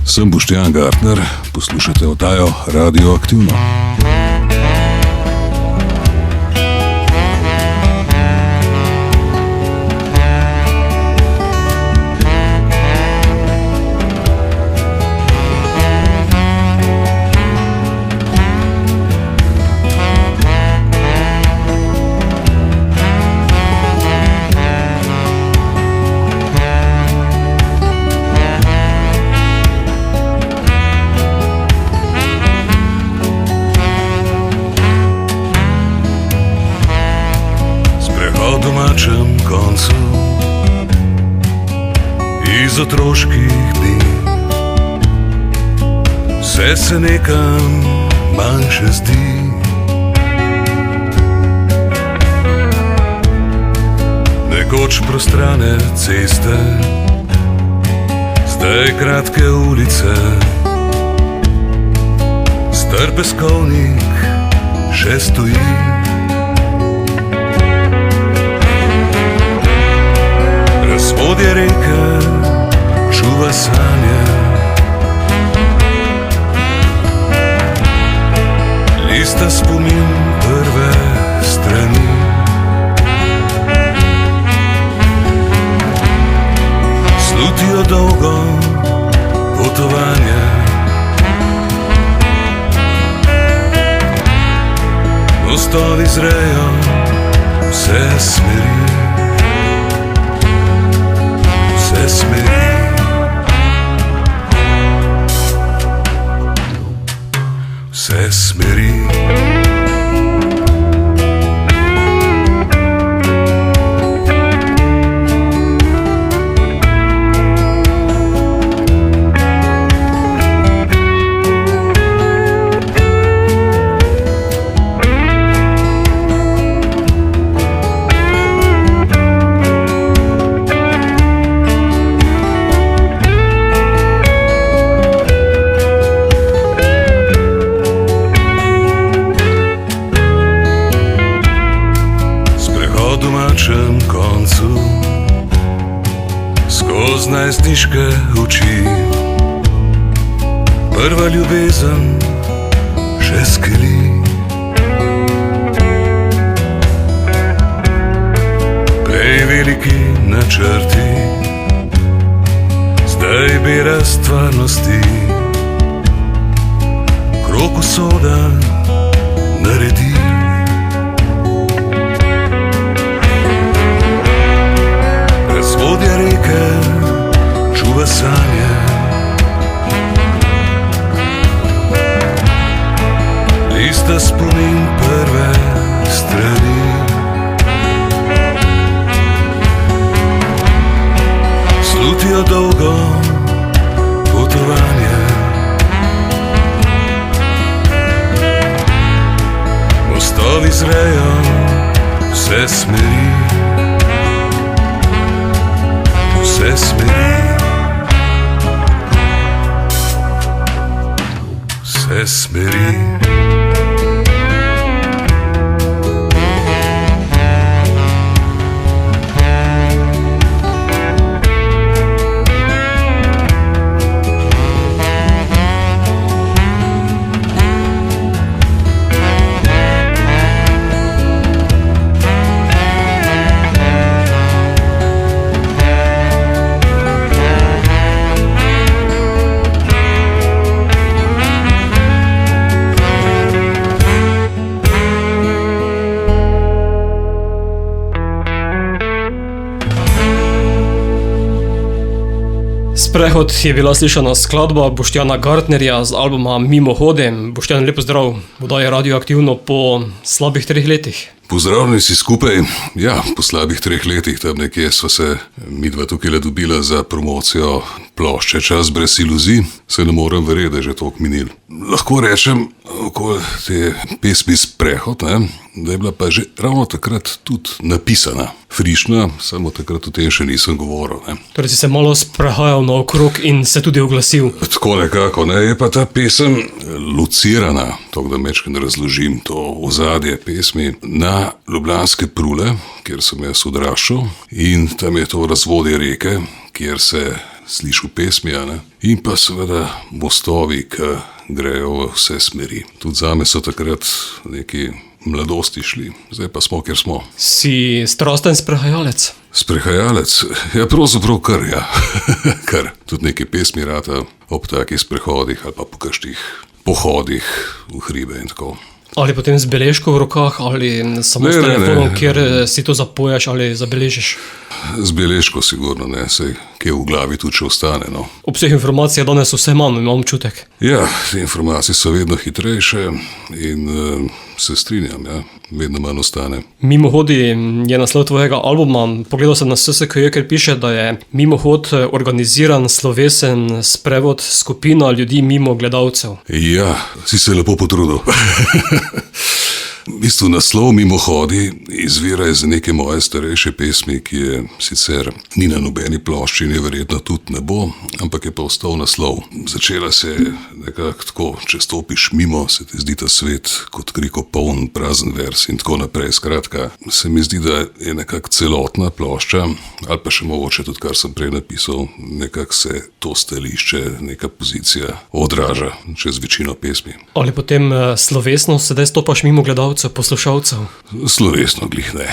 Sem Boštjan Gartner, poslušate oddajo Radioaktivno. Koncu iz otroških dni vse se nekam manjše zdi. Nekoč prostrane ceste, zdaj kratke ulice, star peskovnik še stoji. Razvodje reke čuva sanje, lista spomin prve strani. Slutijo dolgo potovanje, mostovi zrejo vse smeri. Vse smeri. Koncu skozi najstniške oči prva ljubezen še skeli. Prej veliki načrti, zdaj bera stvarnosti, krog usoda naredi. Razvodje reke čuva sanje, lista spomin prve strani. Slutijo dolgo potovanje, mostovi zrejo vse smeri. Vse smeri. Vse smeri. Sprehod je bila slišana skladba Boštjana Gartnerja z albuma Mimohode. Boštjan, lepo zdrav, oddaja Radioaktivno po slabih 3 letih. Pozdravljeni si skupaj. Ja, po slabih 3 letih tam nekje sva se midva tukaj dobila za promocijo plošče Čas brez iluzij. Se ne morem verjeti, da je že toliko minil. Lahko rečem, okoli te pesmi Sprehod, da je bila pa že ravno takrat tudi napisana. Frišna, samo takrat o tem še nisem govoril. Torej si se malo sprehajal naokrog in se tudi oglasil. Tako nekako, je pa ta pesem locirana, tako da mečkaj razložim to ozadje pesmi, na Ljubljanske Prule, kjer sem jaz odraščal, in tam je to razvodje reke, kjer se slišal pesmi, a ne? In pa seveda mostovi, ki grejo v vse smeri. Tudi zame so takrat neki mladosti šli, zdaj pa smo, kjer smo. Si strasten sprehajalec? Sprehajalec? Ja, pravzaprav kar, ja. Kar. Tudi neke pesmi rata ob takih sprehodih ali pa po kakšnih pohodih v hribe in tako. Ali potem z beležko v rokah, ali samo s telefonom, kjer si to zapoješ ali zabeležiš? Z beležko sigurno ne, sej kje v glavi tudi še ostane, no. Obseg informacij je danes vse manj, imam občutek. Ja, te informacije so vedno hitrejše in se strinjam, ja, vedno manj ostane. Mimohodi je naslov tvojega albuma. Pogledal sem na SSKJ, ker piše, da je Mimohod organiziran slovesen sprevod skupina ljudi mimo gledalcev. Ja, si se lepo potrudil. V bistvu naslov Mimohodi izvira iz neke moje starejše pesmi, ki je sicer ni na nobeni plošči in je verjetno tudi ne bo, ampak je pa ostal naslov. Začela se je nekako tako, če stopiš mimo, se ti zdi ta svet kot kriko poln, prazen vers in tako naprej. Skratka, se mi zdi, da je nekako celotna plošča, ali pa še mogoče tudi, kar sem prej napisal, nekako se to stališče, neka pozicija odraža čez večino pesmi. Ali potem slovesno sedaj stopaš mimo gledalcev, poslušalcev? Slovesno glih ne.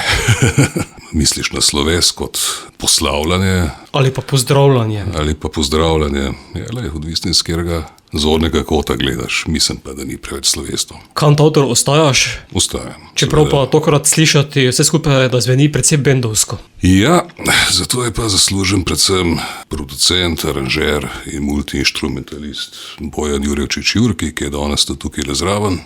Misliš na sloves kot poslavljanje? Ali pa pozdravljanje? Ali pa pozdravljanje. Ja, lej, odvisno iz katerega zornega kota gledaš. Mislim pa, da ni preveč slovesno. Kantavtor ostajaš? Ostajam. Čeprav pa tokrat slišati vse skupaj, da zveni predvsem bendovsko. Ja, zato je pa zaslužen predvsem producent, aranžer in multiinstrumentalist Bojan Jurevčič Jurki, ki je danes tukaj le zraven.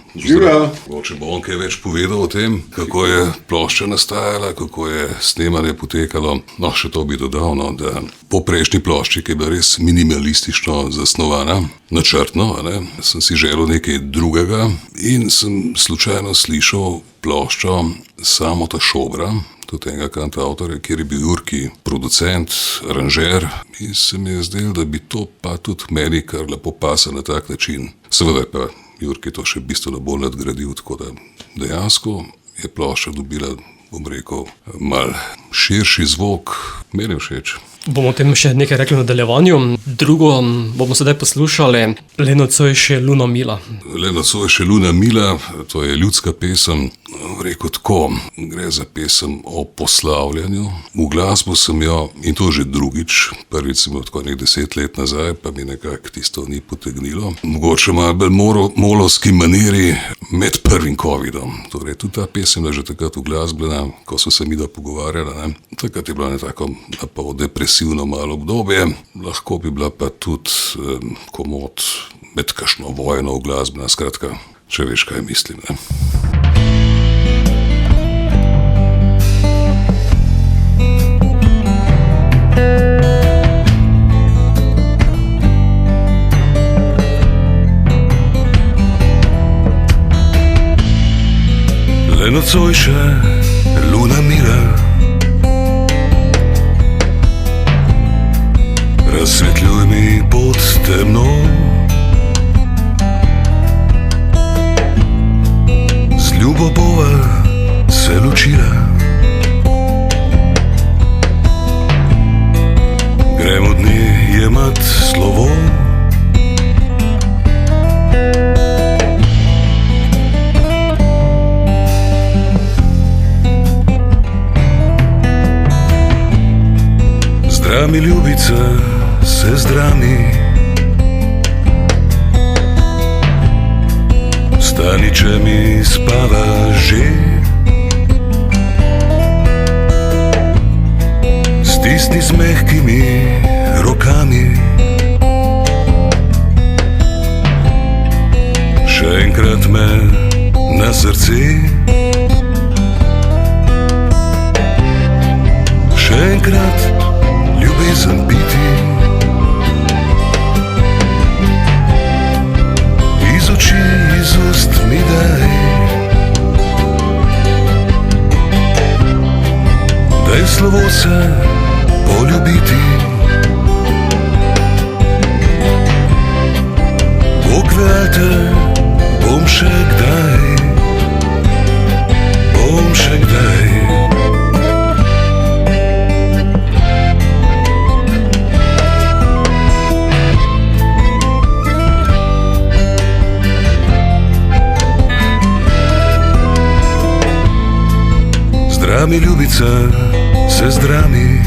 Mogoče bo on kaj več povedal o tem, kako je plošča nastajala, kako je snemanje potekalo. No, še to bi dodal, no, da po prejšnji plošči, ki je bila res minimalistično zasnovana, načrtno, ne, sem si želel nekaj drugega in sem slučajno slišal ploščo Samota Šobra, tudi enega kantavtorja, kjer je bil Jurki producent, aranžer, in se mi je zdelo, da bi to pa tudi meni kar lepo pasalo na tak način. Seveda pa Jurki to še bistveno bolj nadgradil, tako da dejansko je plošča dobila, bom rekel, mal širši zvok, meni je všeč. Bomo o tem še nekaj rekli v nadaljevanju. Drugo bomo sedaj poslušali Leno Cojše Luna Mila. Leno Cojše Luna Mila, to je ljudska pesem, rekel tako, gre za pesem o poslavljanju. V glasbo sem jo, in to že drugič, prvič sem jo tako 10 let nazaj, pa mi nekako tisto ni potegnilo. Mogoče malo bolj molovski maniri med prvim covidom. Torej, tudi ta pesem je že takrat uglasbljena, ko so se mi da pogovarjala, ne. Takrat je bila nekako napol depresivno malo obdobje, lahko bi bila pa tudi komot med kakšno vojno uglasbljena, skratka, če veš, kaj mislim, ne. Leno Cojše Luna Mila, razsvetljuj mi pot temno, z ljubo bova se ločila. Gremo dni jemat slovo, zdrami ljubica se zdrami, stani, če mi spava že, stisni z mehkimi rokami, še enkrat me na srce, še enkrat ljubezen biti, iz oči, iz ust mi daj, daj slovo se poljubiti. Bog ve, te bom še kdaj, bom še kdaj. mi ljubica se zdrami.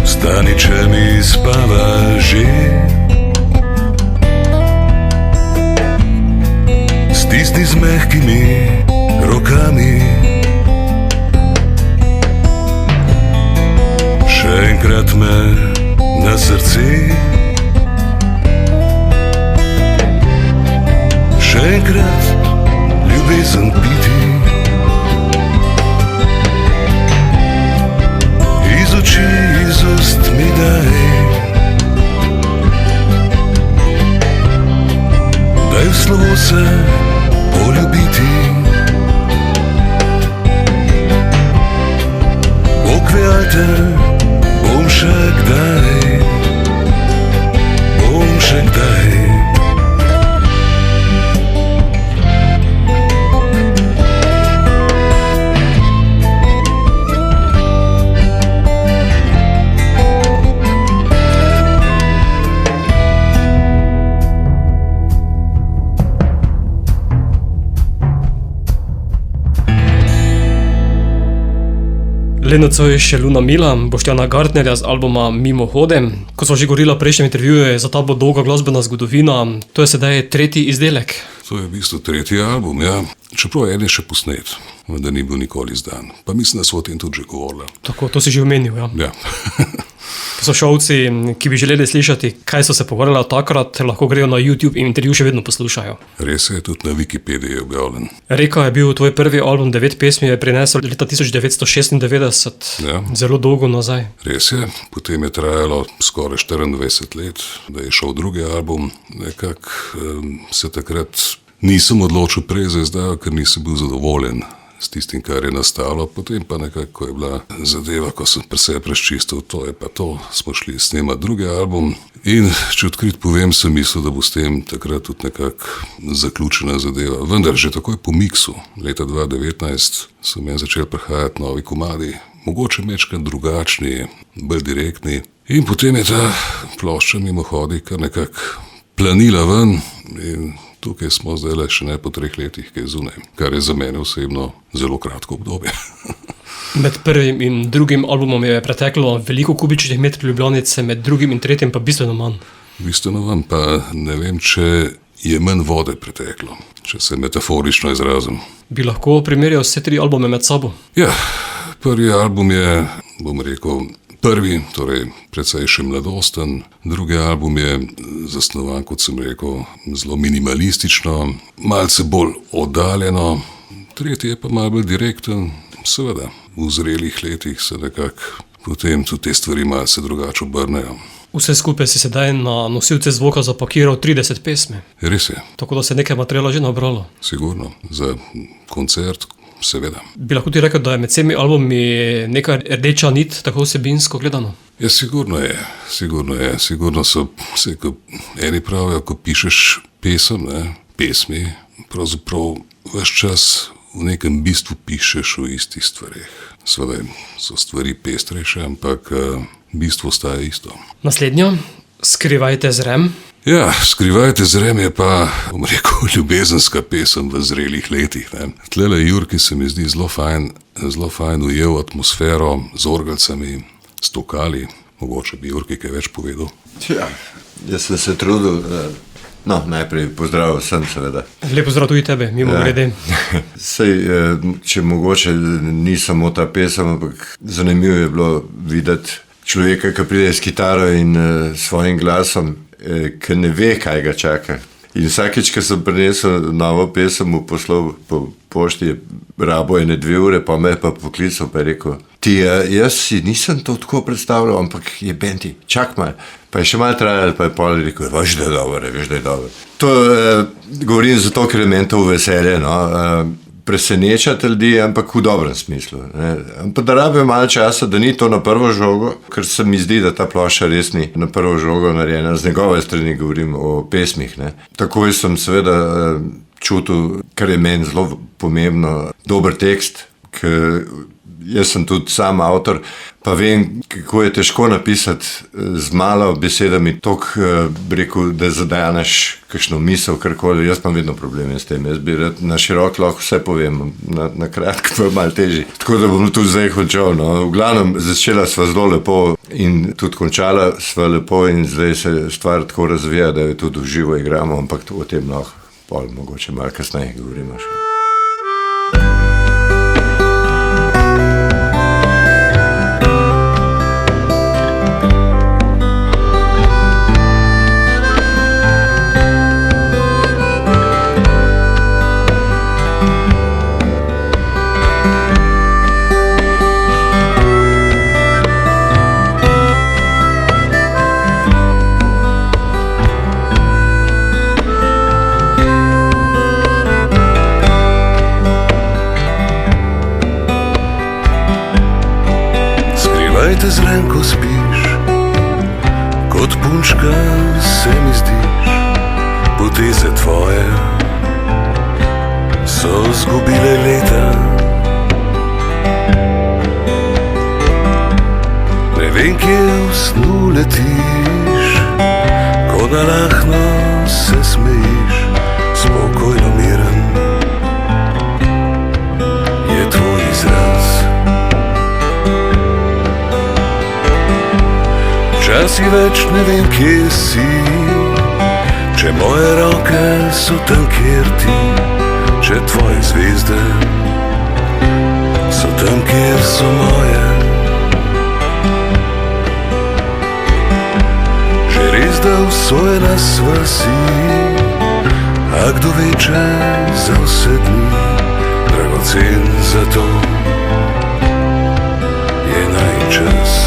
Stani, če mi spava že. Stisni z mehkimi rokami. Še enkrat me na srce. Še enkrat ljubezen piti. Iz oči, iz ust mi daj. Daj v slovo se poljubiti. Bog ve, ajte, bom še kdaj. Bom še kdaj. Leno Zojiš, Luna Mila, Boštjana Gartnerja z albuma Mimohode. Kot smo že govorili v prejšnjem intervjuju, je za ta bo dolga glasbena zgodovina. To je sedaj tretji izdelek. To je v bistvu tretji album, ja. Čeprav en je še posnet, vendar ni bil nikoli izdan. Pa mislim, da so o tem tudi že govorili. Tako, to si že omenil, ja. Ja. Poslušalci, ki bi želeli slišati, kaj so se pogovarjali takrat, lahko grejo na YouTube in intervju še vedno poslušajo. Res je, tudi na Wikipediji je objavljen. Reka je bil tvoj prvi album, 9 pesmi je prinesel leta 1996, Ja. zelo dolgo nazaj. Res je, potem je trajalo skoraj 24 let, da je šel drugi album. Nekako se takrat nisem odločil prej za izdajo, ker nisem bil zadovoljen s tistim, kar je nastalo. Potem pa nekako, ko je bila zadeva, ko sem pri sebi razčistil, to je pa to, smo šli snemati drugi album. In če odkrit povem, sem mislil, da bo s tem takrat tudi nekako zaključena zadeva. Vendar že takoj po miksu, leta 2019, so meni začeli prihajati novi komadi, mogoče mečkrat drugačni, bolj direktni. In potem je ta plošča Mimohodi kar nekako planila ven in tukaj smo zdaj le še ne po 3 letih, ki je zunaj, kar je za mene osebno zelo kratko obdobje. Med prvim in drugim albumom je preteklo veliko kubičnih metrov Ljubljanice, med drugim in tretjim pa bistveno manj. Bistveno vam pa ne vem, če je manj vode preteklo, če se metaforično izrazim. Bi lahko primerjal vse 3 albume med sabo? Ja, prvi album je, bom rekel, prvi, torej precej še mladosten, drugi album je zasnovan, kot sem rekel, zelo minimalistično, malce bolj oddaljeno, tretji je pa malo bolj direkten, seveda, v zrelih letih se nekako potem tudi te stvari malce drugače obrnejo. Vse skupaj si sedaj na nosilce zvoka zapakiral 30 pesmi, Res je, tako da se nekaj materiala že nabralo. sigurno, za koncert, seveda. Bi lahko ti rekel, da je med vsemi albumi neka rdeča nit, tako vsebinsko gledano? Ja, sigurno je. Sigurno so, vse, ko eni pravijo, ko pišeš pesmi, pravzaprav ves čas v nekem bistvu pišeš o istih stvareh. Seveda so stvari pestrejše, ampak bistvo ostaja isto. Naslednja, Skrivajte zrem. Ja, Skrivajte zrem je pa, bom rekel, ljubezenska pesem v zrelih letih. Ne. Tlele Jurki se mi zdi zelo fajn ujel atmosfero z orgelcami, stokali. Mogoče bi Jurki kaj več povedal. Ja, jaz sem se trudil, najprej pozdrav vsem seveda. Lepo zdrav tudi tebe, mimo grede. Sej, če mogoče ni samo ta pesem, ampak zanimivo je bilo videti človeka, ki pride s kitaro in svojim glasom, ki ne ve, kaj ga čaka. In vsakeč, ko sem prinesel novo pesem, mu poslal po pošti, rabo je 2 ure, pa me pa poklical, pa je rekel, jaz si nisem to tako predstavljal, ampak je Benti, čak malo. Pa je še malo trajalo, pa je pol rekel, veš, da je dobro. To govorim zato, ker je meni to veselje, presenečati ljudi, ampak v dobrem smislu. Ampak da rabijo malo časa, da ni to na prvo žogo, ker se mi zdi, da ta plošča res ni na prvo žogo narejena, z njegove strani govorim o pesmih. Takoj sem seveda čutil, kar je meni zelo pomembno, dober tekst, ki jaz sem tudi sam avtor, pa vem, kako je težko napisati z malo besedami toliko, bi rekel, da zadaneš kakšno misel, karkoli. Jaz imam vedno probleme s tem. Jaz bi rad na širok lahko vse povem, na kratko pa je malo težji. Tako da bom tudi zdaj končal. No. V glavnem, začela sva zelo lepo in tudi končala sva lepo in zdaj se stvar tako razvija, da jo tudi v živo igramo, ampak o tem lahko pol mogoče malo kasneje govorimo še. Te zraven, ko spiš, kot punčka se mi zdiš. Poteze tvoje so zgubile leta. Ne vem, kje v snu letiš, ko nalahno se smejiš. Spokojno miren je tvoj izraz. Včasih več ne vem, kje si, če moje roke so tam, kjer ti, če tvoje zvezde so tam, kjer so moje. Že res, da usvojena sva si, a kdo ve, če za vse dni dragocen, zato je najin čas.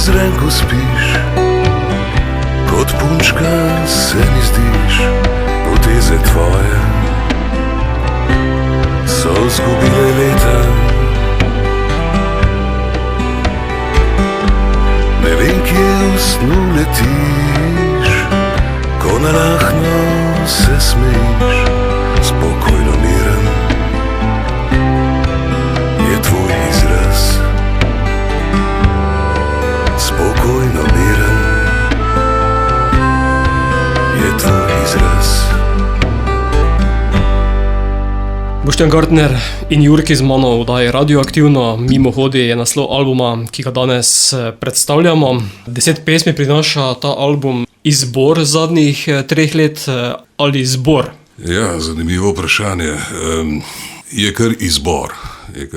Zraven, ko spiš, kot punčka se mi zdiš. Poteze tvoje so zgubile leta. Ne vem, kje v snu letiš, ko nalahno se smejiš. Spokojno miren je tvoj izraz. Spokojno miren je tvoj izraz. Boštjan Gartner in Jurki z mano v oddaji Radioaktivno. Mimohodi je naslov albuma, ki ga danes predstavljamo. 10 pesmi prinaša ta album. Izbor zadnjih 3 let ali zbor? Ja, zanimivo vprašanje. Je kar izbor. Je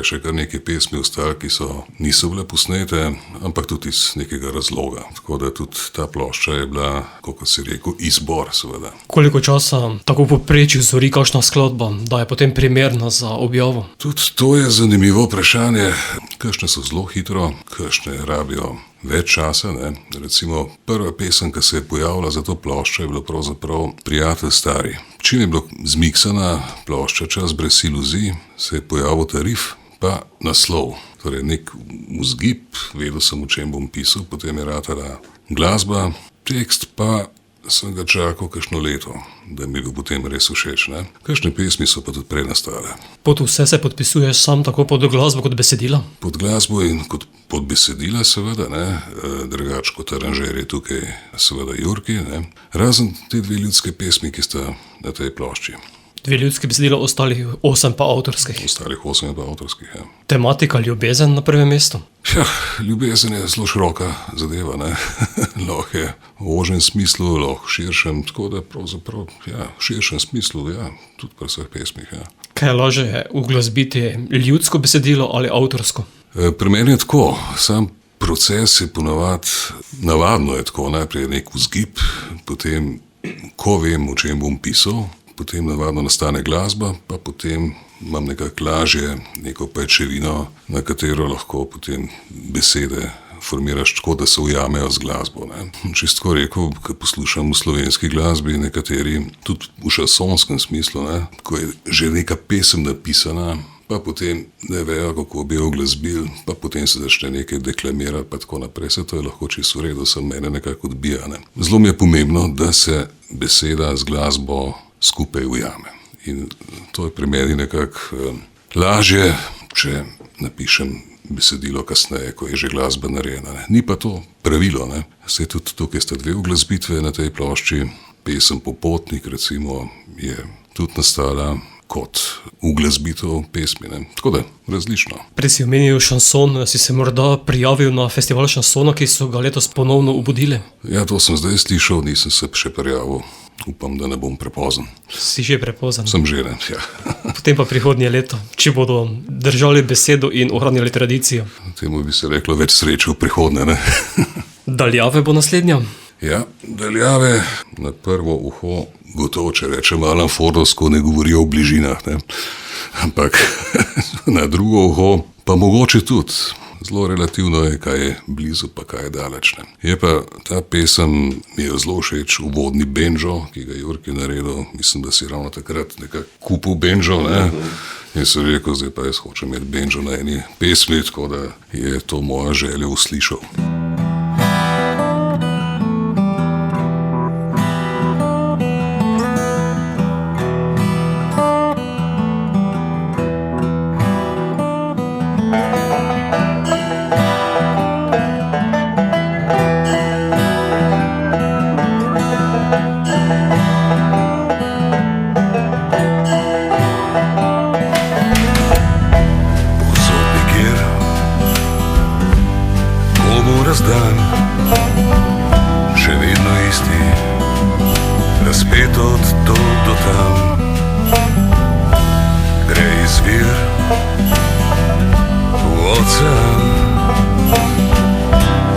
še kar nekaj pesmi ostali, ki niso bile posnete, ampak tudi iz nekega razloga. Tako da tudi ta plošča je bila, kot si rekel, izbor, seveda. Koliko časa tako v povprečju zori kakšna skladba, da je potem primerna za objavo? Tudi to je zanimivo vprašanje. Kakšne so zelo hitro, kakšne rabijo več časa. Ne? Recimo prva pesem, ki se je pojavila za to ploščo, je bilo pravzaprav Prijatelj stari. Čim je bilo zmiksana plošča Čas brez iluzij, se je pojavil tarif, pa naslov. Torej nek vzgib, vedel sem, o čem bom pisal, potem je ratala glasba, tekst pa sem ga čakal kakšno leto, da mi je bil potem res všeč. Ne? Kakšne pesmi so pa tudi prej nastale. Pod vse se podpisuješ sam tako pod glasbo kot besedila? Pod glasbo in kot pod besedila seveda, ne? Drugač kot aranžer je tukaj seveda Jurki, ne? Razen te 2 ljudske pesmi, ki sta na tej plošči. 2 ljudske besedila, ostalih 8 pa avtorskih. Ostalih 8 pa avtorskih, ja. Tematika ljubezen na prvem mestu? Ja, ljubezen je zelo široka zadeva, ne. Lahko je v ožjem smislu, lahko v širšem, tako da pravzaprav, ja, v širšem smislu, ja, tudi pri vseh pesmih, ja. Kaj je lažje uglasbiti, ljudsko besedilo ali avtorsko? Pri meni je tako, sam proces je ponavadi, navadno je tako, najprej je nek vzgib, potem, ko vem, o čem bom pisal, potem navadno nastane glasba, pa potem imam nekako lažje neko pajčevino, na katero lahko potem besede formiraš tako, da se ujamejo z glasbo. Čisto rekel, ko poslušam v slovenski glasbi, nekateri tudi v šansonskem smislu, ko je že neka pesem napisana, pa potem ne vejo, kako bi jo glasbil, pa potem se začne nekaj deklamirati, pa tako naprej. Se to je lahko čisto v redu, sem mene nekako odbija. Zelo mi je pomembno, da se beseda z glasbo skupaj ujame. In to je pri meni nekako lažje, če napišem besedilo kasneje, ko je že glasba narejena. Ni pa to pravilo. Se tudi tukaj sta dve uglasbitve na tej plošči. Pesem Popotnik, recimo, je tudi nastala kot uglasbitev pesmi. Tako da, različno. Prej si omenil šanson, si se morda prijavil na festival šansona, ki so ga letos ponovno obudili? Ja, to sem zdaj slišal, nisem se še prijavil. Upam, da ne bom prepozen. Si že prepozen? Sem že, ne, ja. Potem pa prihodnje leto, če bodo držali besedo in ohranili tradicijo. Temu bi se reklo več sreče v prihodnje, ne. Daljave bo naslednja? Ja, daljave na prvo uho, gotovo, če rečem Alan Fordovsko, ne govorijo o bližinah, ne. Ampak na drugo uho pa mogoče tudi. Zelo relativno je, kaj je blizu, pa kaj je daleč. Je pa ta pesem, mi je zelo všeč, uvodni benjo, ki ga je Jurki naredil. Mislim, da si ravno takrat nekako kupil benjo, ne? In sem rekel, zdaj pa jaz hočem imeti benjo na eni pesmi, tako da je to moja želja uslišal. Dan, še vedno isti, razpet od tu do tam. Gre izvir v ocean,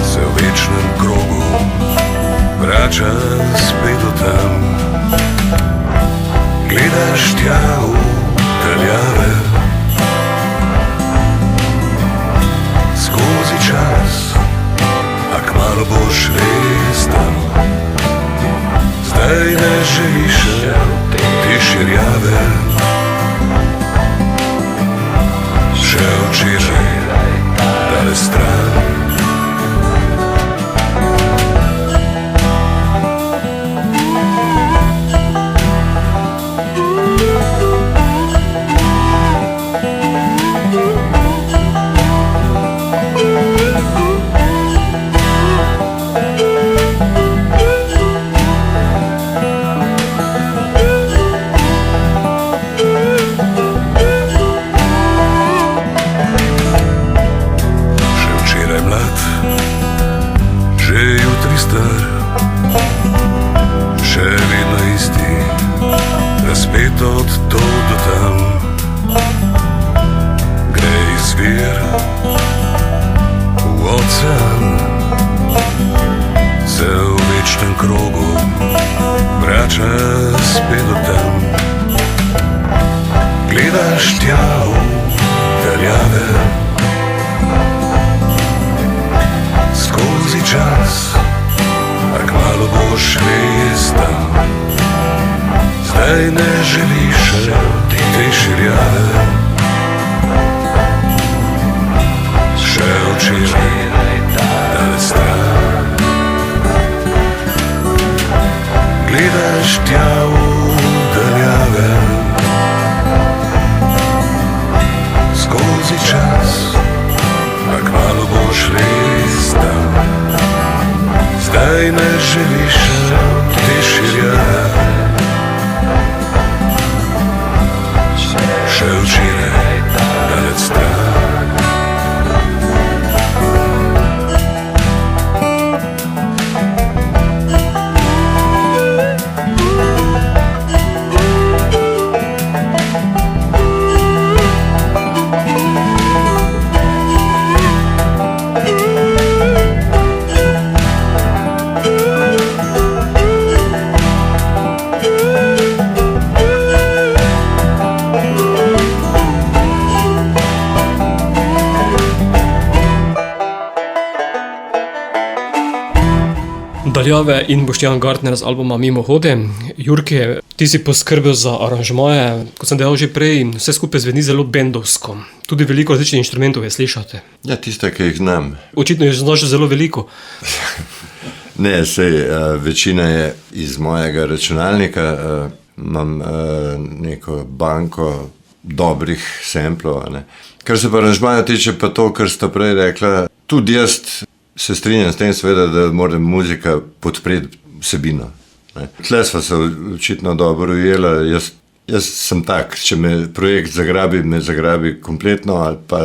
se v večnem krogu vrača spet do tam. Gledaš tja v daljave, skozi čas, a kmalu boš res tam. Zdaj ne želiš te širjave, še včeraj dale stran. Razpet od tu do tam. Gre izvir v ocean, se v večnem krogu vrača spet do tam. Gledaš tja v daljave, skozi čas, a kmalu boš res tam. Zdaj ne želiš te širjave, še včeraj dale stran. Gledaš tja v daljave, skozi čas, a kmalu boš res tam. Zdaj ne želiš te širjave, še včeraj daleč stran. daljave in Boštjan Gartner z albuma Mimohode. Jurki, ti si poskrbel za aranžmaje, kot sem dejal že prej, vse skupaj zveni zelo bendovsko. Tudi veliko različnih inštrumentov je slišati. Ja, tiste, ki jih znam. Očitno jih znaš zelo veliko. Ne, sej, večina je iz mojega računalnika. Imam neko banko dobrih samplov. Kar se pa aranžmaja tiče, pa to, kar sta prej rekla, tudi jaz se strinjam s tem, seveda, da mora muzika podpreti vsebino. Tle sva se očitno dobro ujela. Jaz sem tak, če me projekt zagrabi, me zagrabi kompletno ali pa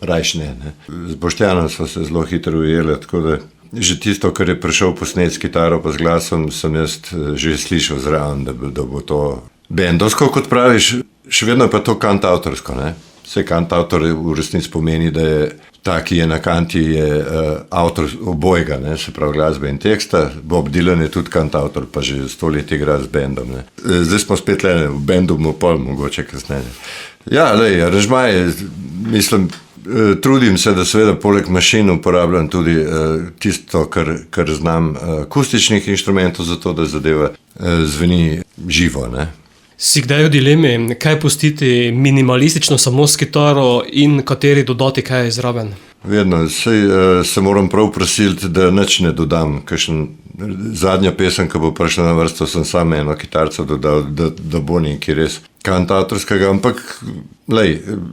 rajš ne. Z Boštjanom sva se zelo hitro ujela, tako da že tisto, kar je prišel posnet s kitaro pa z glasom, sem jaz že slišal zraven, da bo to bendovsko, kot praviš, še vedno pa to kantavtorsko. Vse kantavtor v resnici pomeni, da je ta, ki je na kanti, je avtor obojega, se pravi glasbe in teksta. Bob Dylan je tudi kantavtor, pa že 100 let igra z bendom. Zdaj smo spet le v bendu, pol mogoče kasneje. Ja, aranžmaje, mislim, trudim se, da seveda poleg mašin uporabljam tudi tisto, kar znam akustičnih inštrumentov, zato da zadeva zveni živo. Si kdaj v dilemi, kaj pustiti minimalistično samo s kitaro in kateri dodati kaj zraven? Vedno, se moram prav prosiliti, da nič ne dodam. Zadnja pesem, ki bo prišla na vrsto, sem samo eno kitarco dodal, da bo nekaj res kantavtorskega, ampak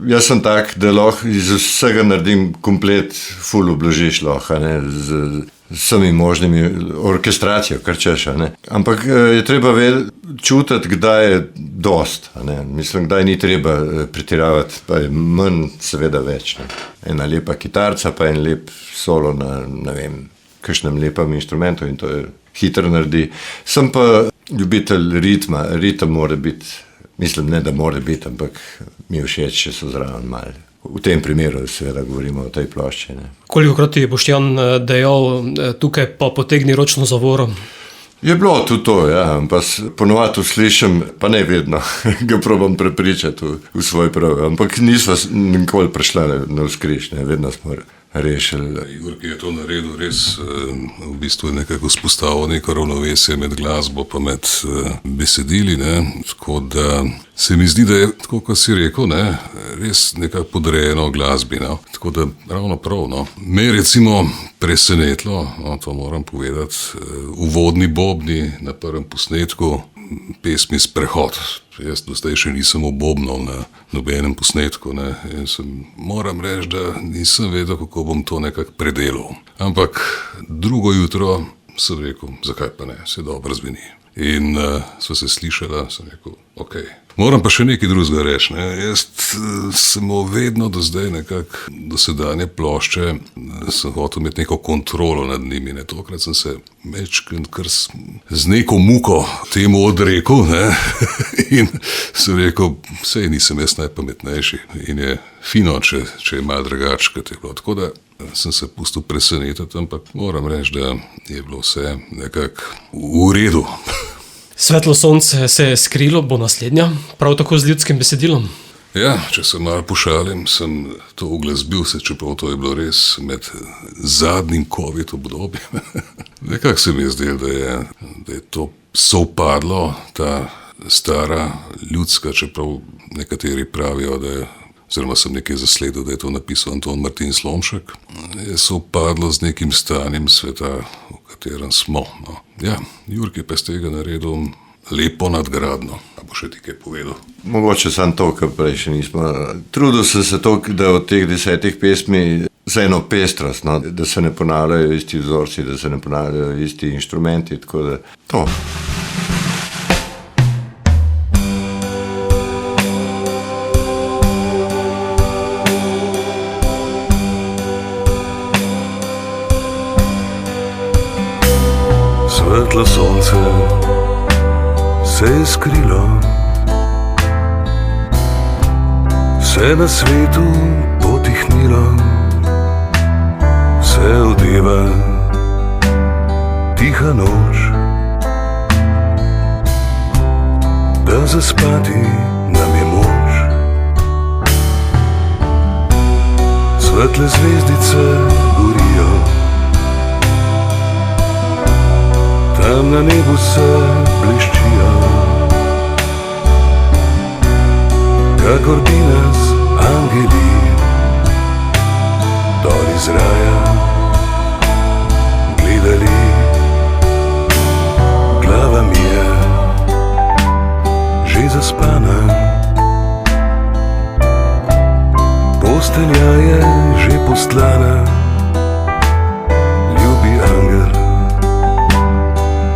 jaz sem tak, da lahko iz vsega naredim komplet, ful obložiš lahko, z vsemi možnimi orkestracijo, kar češ. Ampak je treba čutiti, kdaj je dost. Mislim, kdaj ni treba pretiravati, pa je manj, seveda več. Ena lepa kitarca, pa en lep solo na, ne vem, kakšnem lepem inštrumentu in to je hitro naredi. Sem pa ljubitelj ritma, ritem mora biti, mislim, ne da mora biti, ampak mi je všeč, če so zraven malo. V tem primeru seveda govorimo o tej plošči. Kolikokrat je Boštjan dejal, tukaj pa potegni ročno zavoro? Je bilo tudi to, ja, ampak ponovadi slišim, pa ne vedno, ga probam prepričati v svoj prav, ampak nisva nikoli prišla na vzkriž, vedno smo rešili. Jurki je to naredil res, v bistvu nekako spostavil neko ravnovesje med glasbo pa med besedili, tako da se mi zdi, da je, tako kot si rekel, res nekako podrejeno glasbi, tako da ravno prav. Me je recimo presenetilo, to moram povedati, uvodni bobni na prvem posnetku pesmi Sprehod. Jaz do zdaj še nisem obobnal na nobenem posnetku, in moram reči, da nisem vedel, kako bom to nekako predelal. Ampak drugo jutro sem rekel, zakaj pa ne, se dobro zveni. In sva se slišala, sem rekel, ok. Moram pa še nekaj drugega reči. Jaz sem vedno do zdaj nekako dosedanje plošče, sem hotel imeti neko kontrolo nad njimi. Tokrat sem se kar z neko muko temu odrekel in sem rekel, sej nisem jaz najpametnejši in je fino, če je malo drugače, kot je bilo. Tako da sem se pustil presenetiti, ampak moram reči, da je bilo vse nekako v redu. Svetlo sonce se je skrilo, bo naslednja, prav tako z ljudskim besedilom. Ja, če se malo pošalim, sem to uglasbil se, čeprav to je bilo res med zadnjim COVID obdobjem. Nekako se mi je zdelo, da je to sovpadlo, ta stara ljudska, čeprav nekateri pravijo, da je, oziroma sem nekaj zasledil, da je to napisal Anton Martin Slomšek, je sovpadlo z nekim stanjem sveta, v katerem smo. Ja, Jurki pa z tega naredil lepo nadgradno. A bo še ti kaj povedal? Mogoče sam to, kar prej še nismo. Trudil sem se to, da od teh 10 pesmi za eno pestrost, da se ne ponavljajo isti vzorci, da se ne ponavljajo isti inštrumenti, tako da to. Svetlo sonce se je skrilo, vse na svetu potihnilo, vse odeva tiha noč, da zaspati nam je moč. Svetle zvezdice gorijo, Tam na nebu se bleščijo, kakor bi nas angeli dol iz raja gledali. Glava mi je že zaspana, postelja je že postlana. Ljubi angel,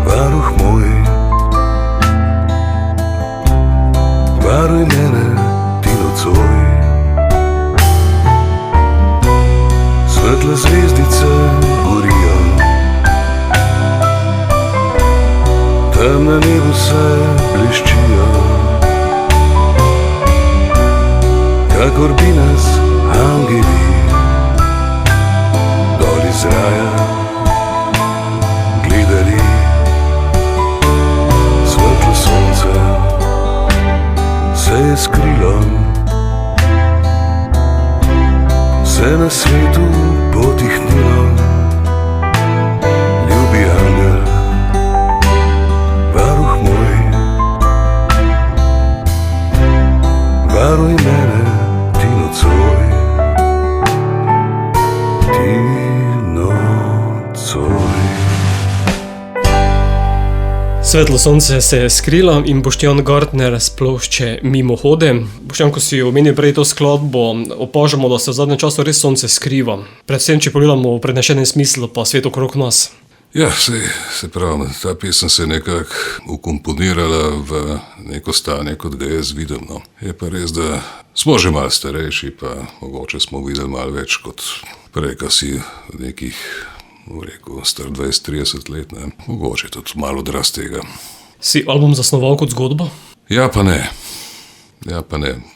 varuh moj, varuj mene ti nocoj. Svetle zvezdice gorijo, tam na nebu se bleščijo, kakor bi nas angeli dol iz raja gledali. Svetlo sonce se je skrilo, vse na svetu potihnilo. Ljubi angel, varuh moj, varuj mene ti nocoj, ti nocoj. Svetlo sonce se je skrilo in Boštjan Gartner s plošče Mimohode. Boštjan, ko si omenil prej to skladbo, opažamo, da se v zadnjem času res sonce skriva. Predvsem, če pogledamo v prenešenem smislu pa svet okrog nas. Ja, se pravi, ta pesem se je nekako ukomponirala v neko stanje, kot ga jaz vidim. No. Je pa res, da smo že malo starejši, pa mogoče smo videli malo več kot prej, ko si nekih, rekel, star 20-30 let, ne. Mogoče tudi malo odraz tega. Si album zasnoval kot zgodbo? Ja, pa ne.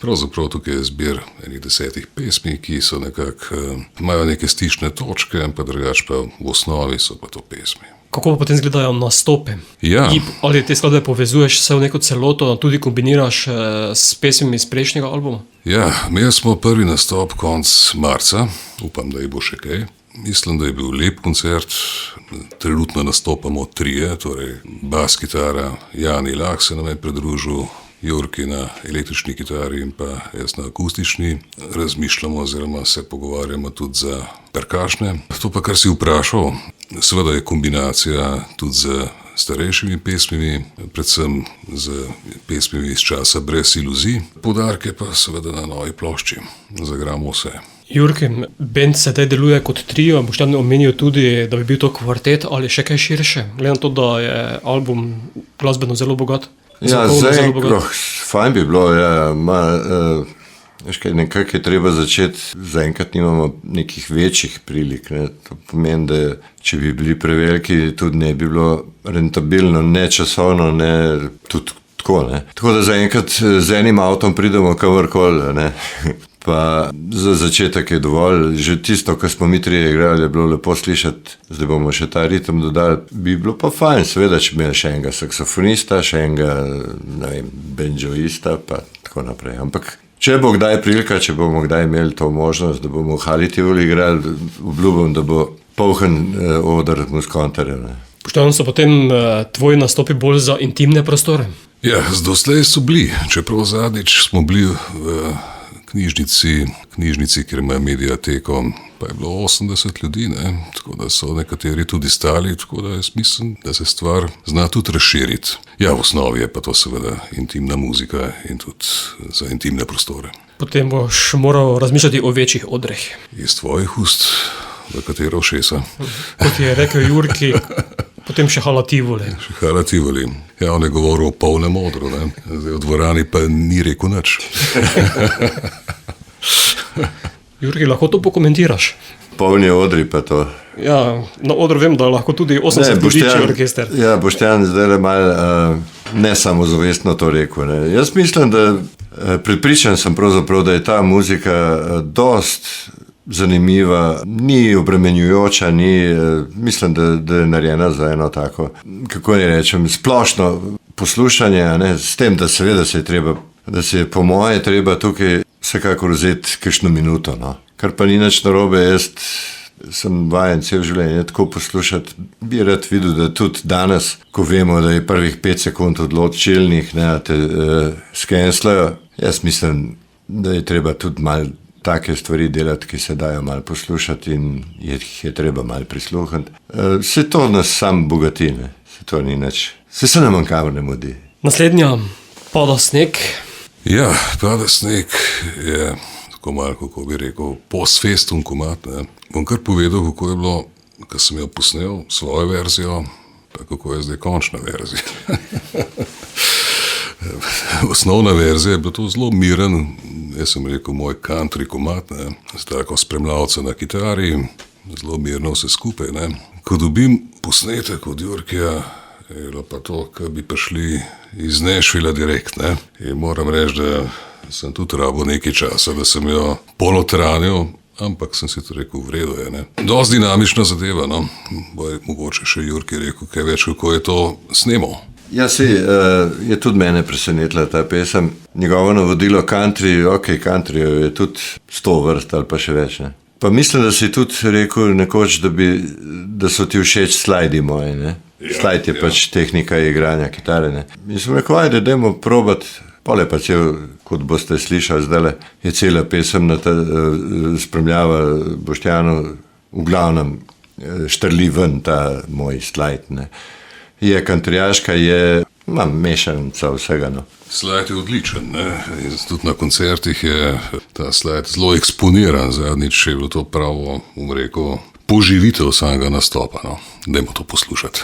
Pravzaprav tukaj je zbir enih 10 pesmi, ki so nekako, imajo neke stične točke, pa drugače pa v osnovi so pa to pesmi. Kako pa potem izgledajo nastope? Ja. Ali te skladbe povezuješ vse v neko celoto, tudi kombiniraš s pesmimi iz prejšnjega albuma? Ja, imeli smo prvi nastop konc marca, upam, da jih bo še kaj. Mislim, da je bil lep koncert, trenutno nastopamo trije, torej bas kitara, Jani Lah se nam je pridružil, Jurki na električni kitari in pa jaz na akustični. Razmišljamo oziroma se pogovarjamo tudi za perkašne. To pa, kar si vprašal, seveda je kombinacija tudi z starejšimi pesmimi, predvsem z pesmimi iz časa Brez iluzij. Poudarke pa seveda na novi plošči. Zagramo vse. Jurki, band sedaj deluje kot trio, Boštjan omenil tudi, da bi bil to kvartet ali še kaj širše, glede na to, da je album glasbeno zelo bogat. Ja, zdaj, fajn bi bilo, ja, nekako je treba začeti, zaenkrat nimamo nekih večjih prilik, ne. To pomeni, da če bi bili preveliki, tudi ne bi bilo rentabilno, ne časovno, ne tudi tako, ne. Tako da zaenkrat z enim avtom pridemo kamorkoli, ne. Pa za začetek je dovolj, že tisto, kar smo mi trije igrali, je bilo lepo slišati, zdaj bomo še ta ritem dodali. Bi bilo pa fajn, seveda, če bi imeli še enega saksofonista, še enega, ne vem, banjoista, pa tako naprej. Ampak če bo kdaj prilika, če bomo kdaj imeli to možnost, da bomo v Hali Tivoli igrali, obljubim, da bo poln oder muskontarjev, ne. Boštjan, so potem tvoji nastopi bolj za intimne prostore? Ja, doslej so bili, čeprav zadnjič smo bili v knjižnici, kjer imajo mediateko, pa je bilo 80 ljudi, ne? Tako da so nekateri tudi stali, tako da jaz mislim, da se stvar zna tudi razširiti. Ja, v osnovi je pa to seveda intimna muzika in tudi za intimne prostore. Potem boš moral razmišljati o večjih odreh. Iz tvojih ust, v katero šesa. Kot je rekel Jurki, potem še Hala Tivoli. Hala Tivoli. Ja, on je govoril o polnem odru, ne? Zdaj v dvorani pa ni rekel nič. Jurki, lahko to pokomentiraš? Polni odri pa to. Ja, na odru vem, da lahko tudi 80 ljudi orkester. Ja, Boštjan zdaj malo nesamozavestno to rekel, ne. Jaz mislim, da prepričan sem pravzaprav, da je ta muzika dost zanimiva, ni obremenjujoča, mislim, da je narejena za eno tako, kako ne rečem, splošno poslušanje, ne, s tem, da seveda da se je po moje treba tukaj vsekakor vzeti kakšno minuto, no. Kar pa ni nič narobe, jaz sem vajen cel življenje tako poslušati, bi rad videl, da tudi danes, ko vemo, da je prvih 5 sekund odločilnih, ne, te skenslajo, jaz mislim, da je treba tudi malo take stvari delati, ki se dajo malo poslušati in jih je treba malo prisluhati. Se to nas sam bogati, ne, se to ni nič, se nam kamor ne mudi. Naslednja, pada sneg. Ja, pada sneg je tako malo, kako bi rekel, post festum komad. Bom kar povedal, kako je bilo, ko sem jo posnel, svojo verzijo, pa kako je zdaj končna verzija. Osnovna verzija je bila to zelo miren, jaz sem rekel, moj country komad, z tako spremljavca na kitari, zelo mirno vse skupaj. Ne. Ko dobim posnetek od Jurkija, je bilo pa to, ko bi prišli iz Nashvilla direkt. Ne. In moram reči, da sem tudi rabil nekaj časa, da sem jo polotranil, ampak sem si to rekel, v redu je. Ne. Dosti dinamična zadeva, no. Mogoče še Jurki rekel, kaj več, kako je to snemal. Ja, je tudi mene presenetila ta pesem. Njegovo navodilo country, country je tudi 100 vrst ali pa še več. Ne. Pa mislim, da si tudi rekel nekoč, da so ti všeč slajdi moji. Ne. Slajd je pač tehnika igranja kitare. Ne. In sem rekel, ajde, dajmo probati. Pole pa cel, kot boste slišali zdaj, je cela pesem na ta spremljava Boštjanu, v glavnem štrli ven ta moj slajd. Ne. Je kantrijaška, ima mešanica vsega. No. Slajd je odličen, ne? In tudi na koncertih je ta slajd zelo eksponiran, zadnjič je bilo to pravo, rekel, poživitev samega nastopa. No. Dajmo to poslušati.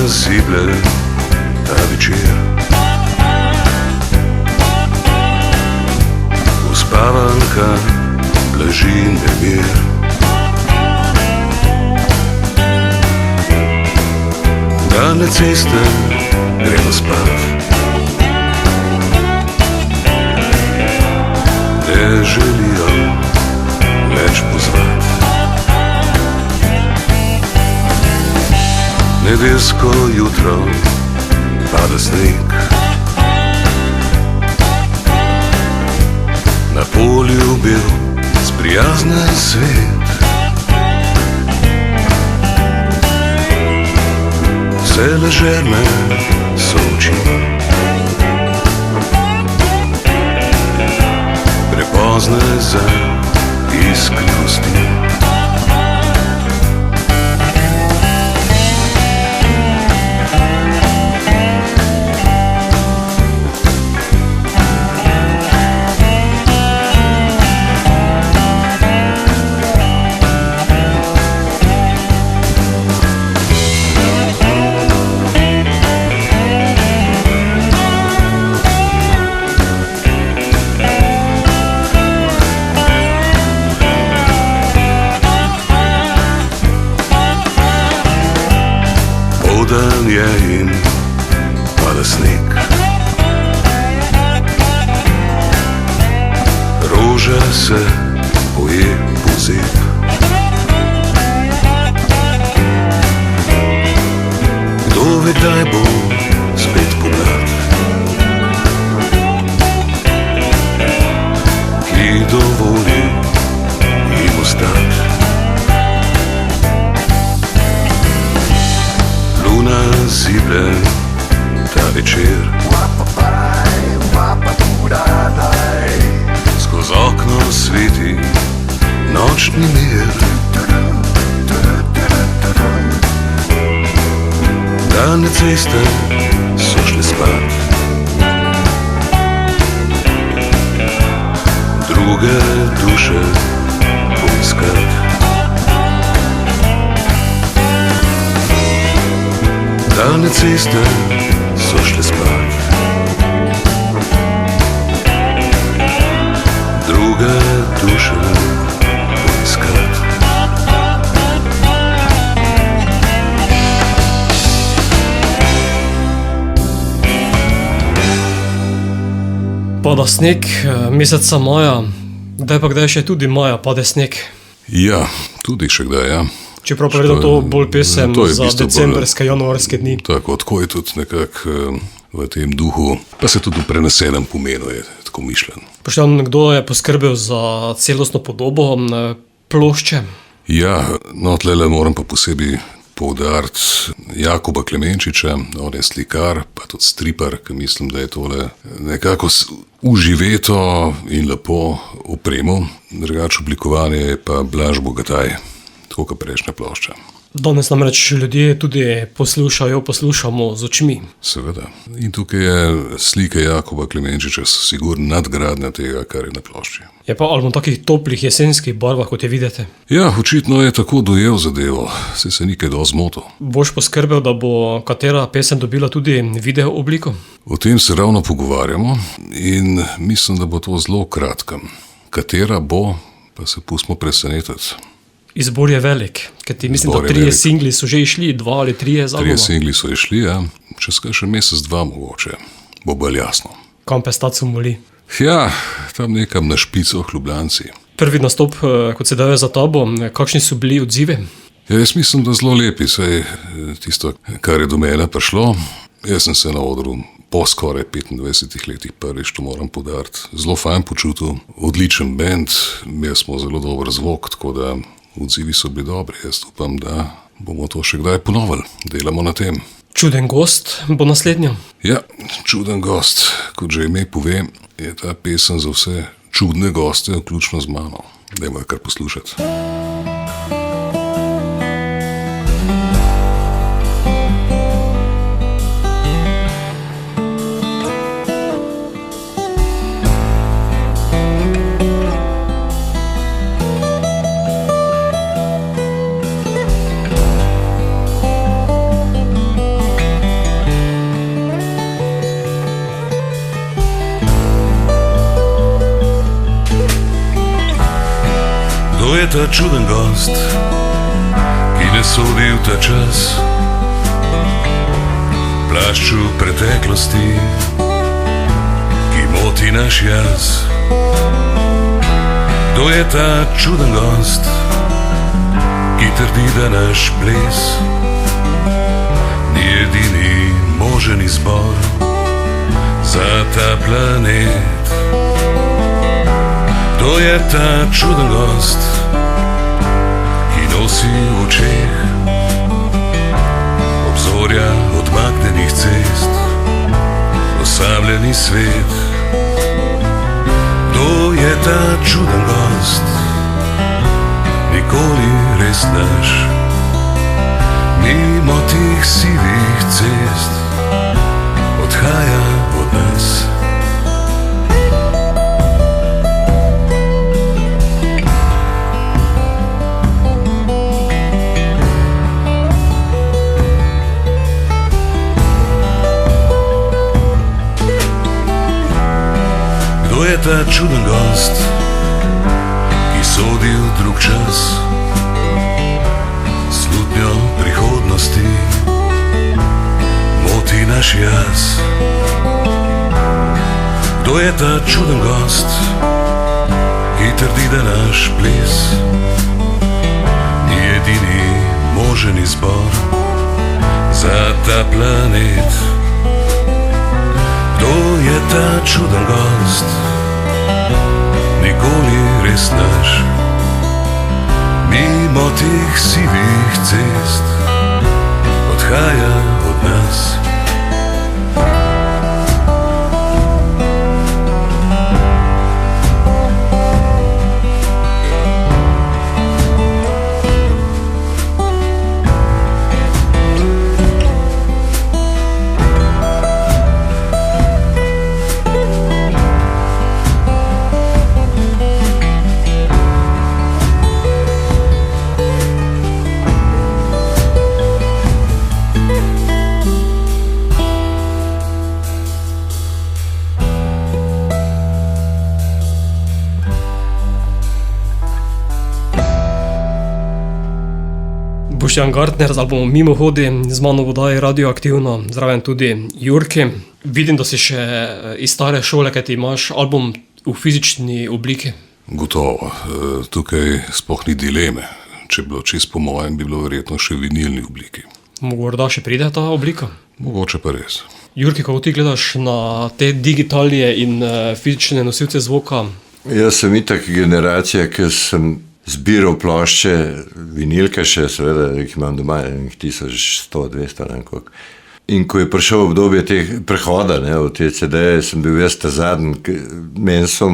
Zible ta večer, uspavanka leži nemir. Daljne ceste gremo spat, ne želijo več pozvat. Nedeljsko jutro pada sneg, na polju bil sprijaznen svet. Vse ležerne so oči, prepozne za iskrenosti. Dan je in pada sneg, roža se poje po zeb. Kdo ve, kdaj bo spet pomlad, ki dovoli jim ostati. Luna zible ta večer, skoz okno sveti nočni mir. Daljne ceste so šle spat, druge duše poiskat. Daljne ceste so šle spat, pada sneg meseca maja, kdaj pa kdaj še tudi maja pade sneg. Ja, tudi še kdaj, ja. Čeprav pa vedno to bolj pesem to je v za bistvu bolj- decembrske, januarske dni. Tako, tako je tudi nekako v tem duhu, pa se tudi v prenesenem pomenu je tako mišljen. Poštevno, kdo je poskrbel za celostno podobo plošče? Ja, no, tlele moram pa posebej poudariti Jakoba Klemenčiča, on je slikar, pa tudi stripar, ki mislim, da je tole nekako uživeto in lepo opremo. Drugače oblikovanje je pa Blaž Bogataj, tako kot prejšnja plošča. Danes namreč ljudje tudi poslušamo z očmi. Seveda. In tukaj je slike Jakoba Klemenčiča sigurno nadgradnja tega, kar je na plošči. Je pa album v takih toplih jesenskih barvah, kot je vidite. Ja, očitno je tako dojel zadevo, se ni kaj dosti zmotil. Boš poskrbel, da bo katera pesem dobila tudi video obliko? O tem se ravno pogovarjamo in mislim, da bo to zelo kratkem. Katera bo, pa se pustimo presenetiti. Izbor je velik, ker ti mislim, Izbor da je 3 velik. singli so že išli, 2 ali 3 z 3 albuma. singli so išli, ja. Čez kaj še mesec, 2 mogoče, bo bolj jasno. Kam pestacu moli. Ja, tam nekam na špico Ljubljanci. Prvi nastop, kot se daje za tabo, kakšni so bili odzivi? Ja, jaz mislim, da zelo lepi, saj tisto, kar je do mene prišlo. Jaz sem se na odru po skoraj 25 letih prvič, to moram poudariti, zelo fajn počutil, odličen bend, imeli smo zelo dober zvok, tako da odzivi so bili dobri. Jaz upam, da bomo to še kdaj ponovili, delamo na tem. Čuden gost bo naslednja. Ja, čuden gost, kot že ime pove, je ta pesem za vse čudne goste, vključno z mano. Dajmo jo kar poslušati. Kdo je ta čuden gost, ki ne sodi v ta čas, plašču preteklosti, ki moti naš jaz? Kdo je ta čuden gost, ki trdi, da naš ples ni edini možen izbor za ta planet? Kdo je ta čuden gost, ki nosi v očeh obzorja odmaknenih cest, osamljeni svet? Kdo je ta čuden gost, nikoli res naš, mimo tih sivih cest odhaja od nas? Kdo je ta čuden gost, ki sodi v drug čas, slutnjo prihodnosti moti naš jaz? Kdo je ta čuden gost, ki trdi, da naš ples ni edini možen izbor za ta planet? Kdo je ta čuden gost, nikoli res naš, mimo teh sivih cest odhaja od nas? Boštjan Gartner z albumom Mimohodi, z mano v oddaji Radioaktivno, zraven tudi Jurki. Vidim, da si še iz stare šole, kaj ti imaš album v fizični obliki. Gotovo, tukaj sploh ni dileme. Če bi bilo čisto po mojem, bi bilo verjetno še v vinilni obliki. Morda še pride ta oblika? Mogoče pa res. Jurki, kako ti gledaš na te digitalije in fizične nosilce zvoka? Jaz sem itak generacija, ki sem zbiral plošče, vinilke še, seveda, jih imam doma, 1100, 200, ne koliko. In ko je prišel obdobje teh prehoda, ne, v te CD-je, sem bil jaz ta zadnji, meni so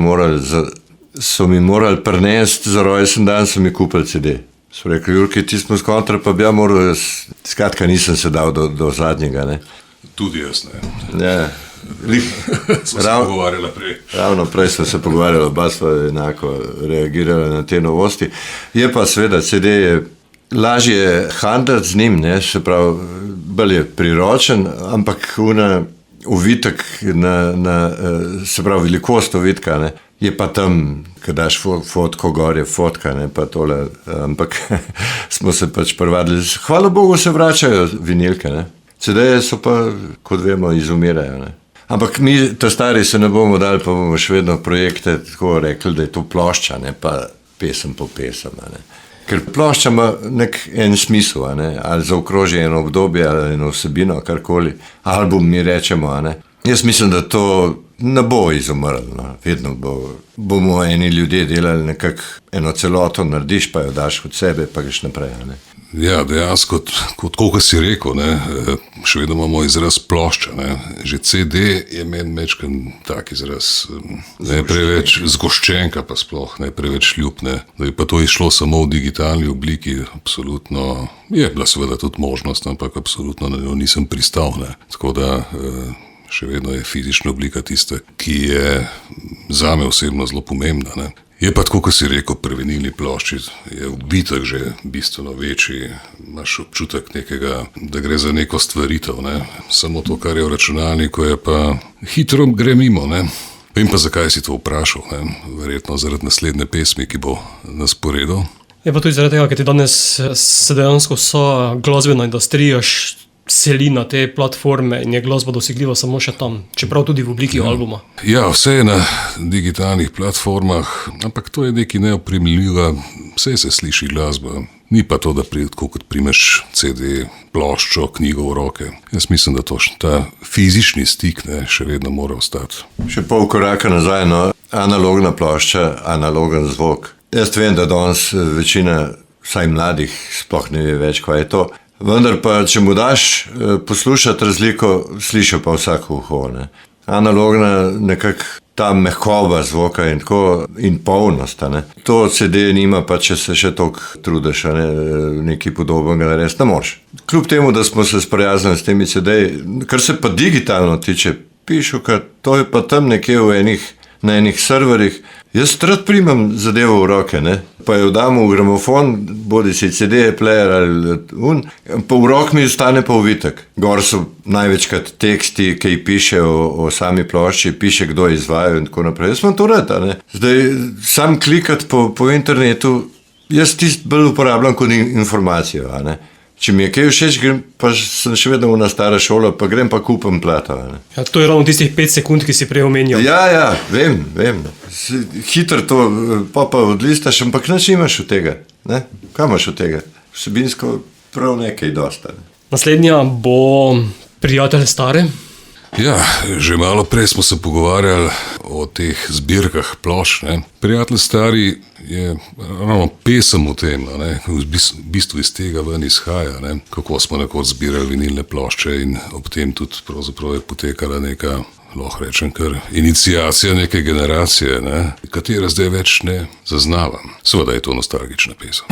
mi morali prinesti za rojsten dan, so mi kupili CD. So rekli, Jurki, ti smo z kontra, pa bi ja moral, skratka nisem se dal do zadnjega, ne. Tudi jaz ne. Ja. Smo se pogovarjali prej. Ravno prej smo se pogovarjali, oba sva enako reagirala na te novosti. Je pa seveda CD je lažje handlati z njim, ne, se pravi, bolj je priročen, ampak uvitek se pravi, velikost uvitka, ne, je pa tam, ko daš fotko gor, je fotka, ne, pa tole, ampak smo se pač privadili. Hvala Bogu se vračajo vinilke, ne. CD-je so pa, kot vemo, izumirajo, ne. Ampak mi, ta stari, se ne bomo dali, pa bomo še vedno projekte tako rekli, da je to plošča, ne, pa pesem po pesem, ne. Ker plošča ima en smisel, ne, ali zaokroži eno obdobje, ali eno vsebino, karkoli. Album mi rečemo, ne. Jaz mislim, da to ne bo izumrlo, no. Vedno bomo eni ljudje delali nekako eno celoto, narediš, pa jo daš od sebe, pa greš naprej, ne. Ja, dejansko, kot si rekel, ne, še vedno imamo izraz plošča. Ne. Že CD je meni mečken tak izraz, ne preveč zgoščenka, pa sploh ne preveč ljub. Ne. Da je pa to išlo samo v digitalni obliki, absolutno je bila seveda tudi možnost, ampak absolutno na njo nisem pristal. Ne. Tako da še vedno je fizična oblika tista, ki je zame osebno zelo pomembna. Ne. Je pa tako, kot si rekel, pri vinilni plošči je ubitek že bistveno večji, imaš občutek nekega, da gre za neko stvaritev, ne. Samo to, kar je v računalniku, je pa hitro gre mimo, ne. Vem pa, zakaj si to vprašal, ne. Verjetno zaradi naslednje pesmi, ki bo na sporedu. Je pa tudi zaradi tega, ker ti danes se dejansko vsa glasbena industrija seli na te platforme in je glasba dosegljiva samo še tam, čeprav tudi v obliki albuma. Ja, vse je na digitalnih platformah, ampak to je nekaj neoprijemljivega, vse se sliši glasba. Ni pa to, da tako kot primeš CD, ploščo, knjigo v roke. Jaz mislim, da ta fizični stik, ne, še vedno mora ostati. Še pol koraka nazaj, no, analogna plošča, analogen zvok. Jaz vem, da danes večina, vsaj mladih, sploh ne ve več, kaj je to. Vendar pa, če mu daš poslušati razliko, sliši pa vsak uho, ne. Analogna nekako ta mehkoba zvoka in tako in polnost, ne. To CD nima, pa če se še toliko trudiš, ne, nekaj podobnega narediti, ne moreš. Kljub temu, da smo se sprijaznili s temi CD-ji, kar se pa digitalno tiče, pišu, ker to je pa tam nekje na enih serverjih. Jaz rad primam zadevo v roke, ne, pa jo dam v gramofon, bodi si CD player ali pa v rok mi ostane pa uvitek. Gor so največkrat teksti, ki piše o sami plošči, piše, kdo je izvajal in tako naprej. Jaz imam to rad, ne. Zdaj, sam klikati po internetu, jaz tisto bolj uporabljam kot informacijo, ne. Če mi je kaj všeč, pa sem še vedno na stara šola, pa grem pa kupam plata. Ja, to je ravno tistih 5 sekund, ki si prej omenjal. Ja, vem. Hitro to, pa odlistaš, ampak nič imaš od tega. Ne? Kaj imaš od tega? Vsebinsko prav nekaj dosta. Ne? Naslednja bo Prijatelj stare. Ja, že malo prej smo se pogovarjali o teh zbirkah plošč, ne. Prijatelj stari je ravno pesem v tem, ne, v bistvu iz tega ven izhaja, ne, kako smo nekoč zbirali vinilne plošče in ob tem tudi pravzaprav je potekala neka, lahko rečem kar, iniciacija neke generacije, ne, katera zdaj več ne zaznavam. Seveda je to nostalgična pesem.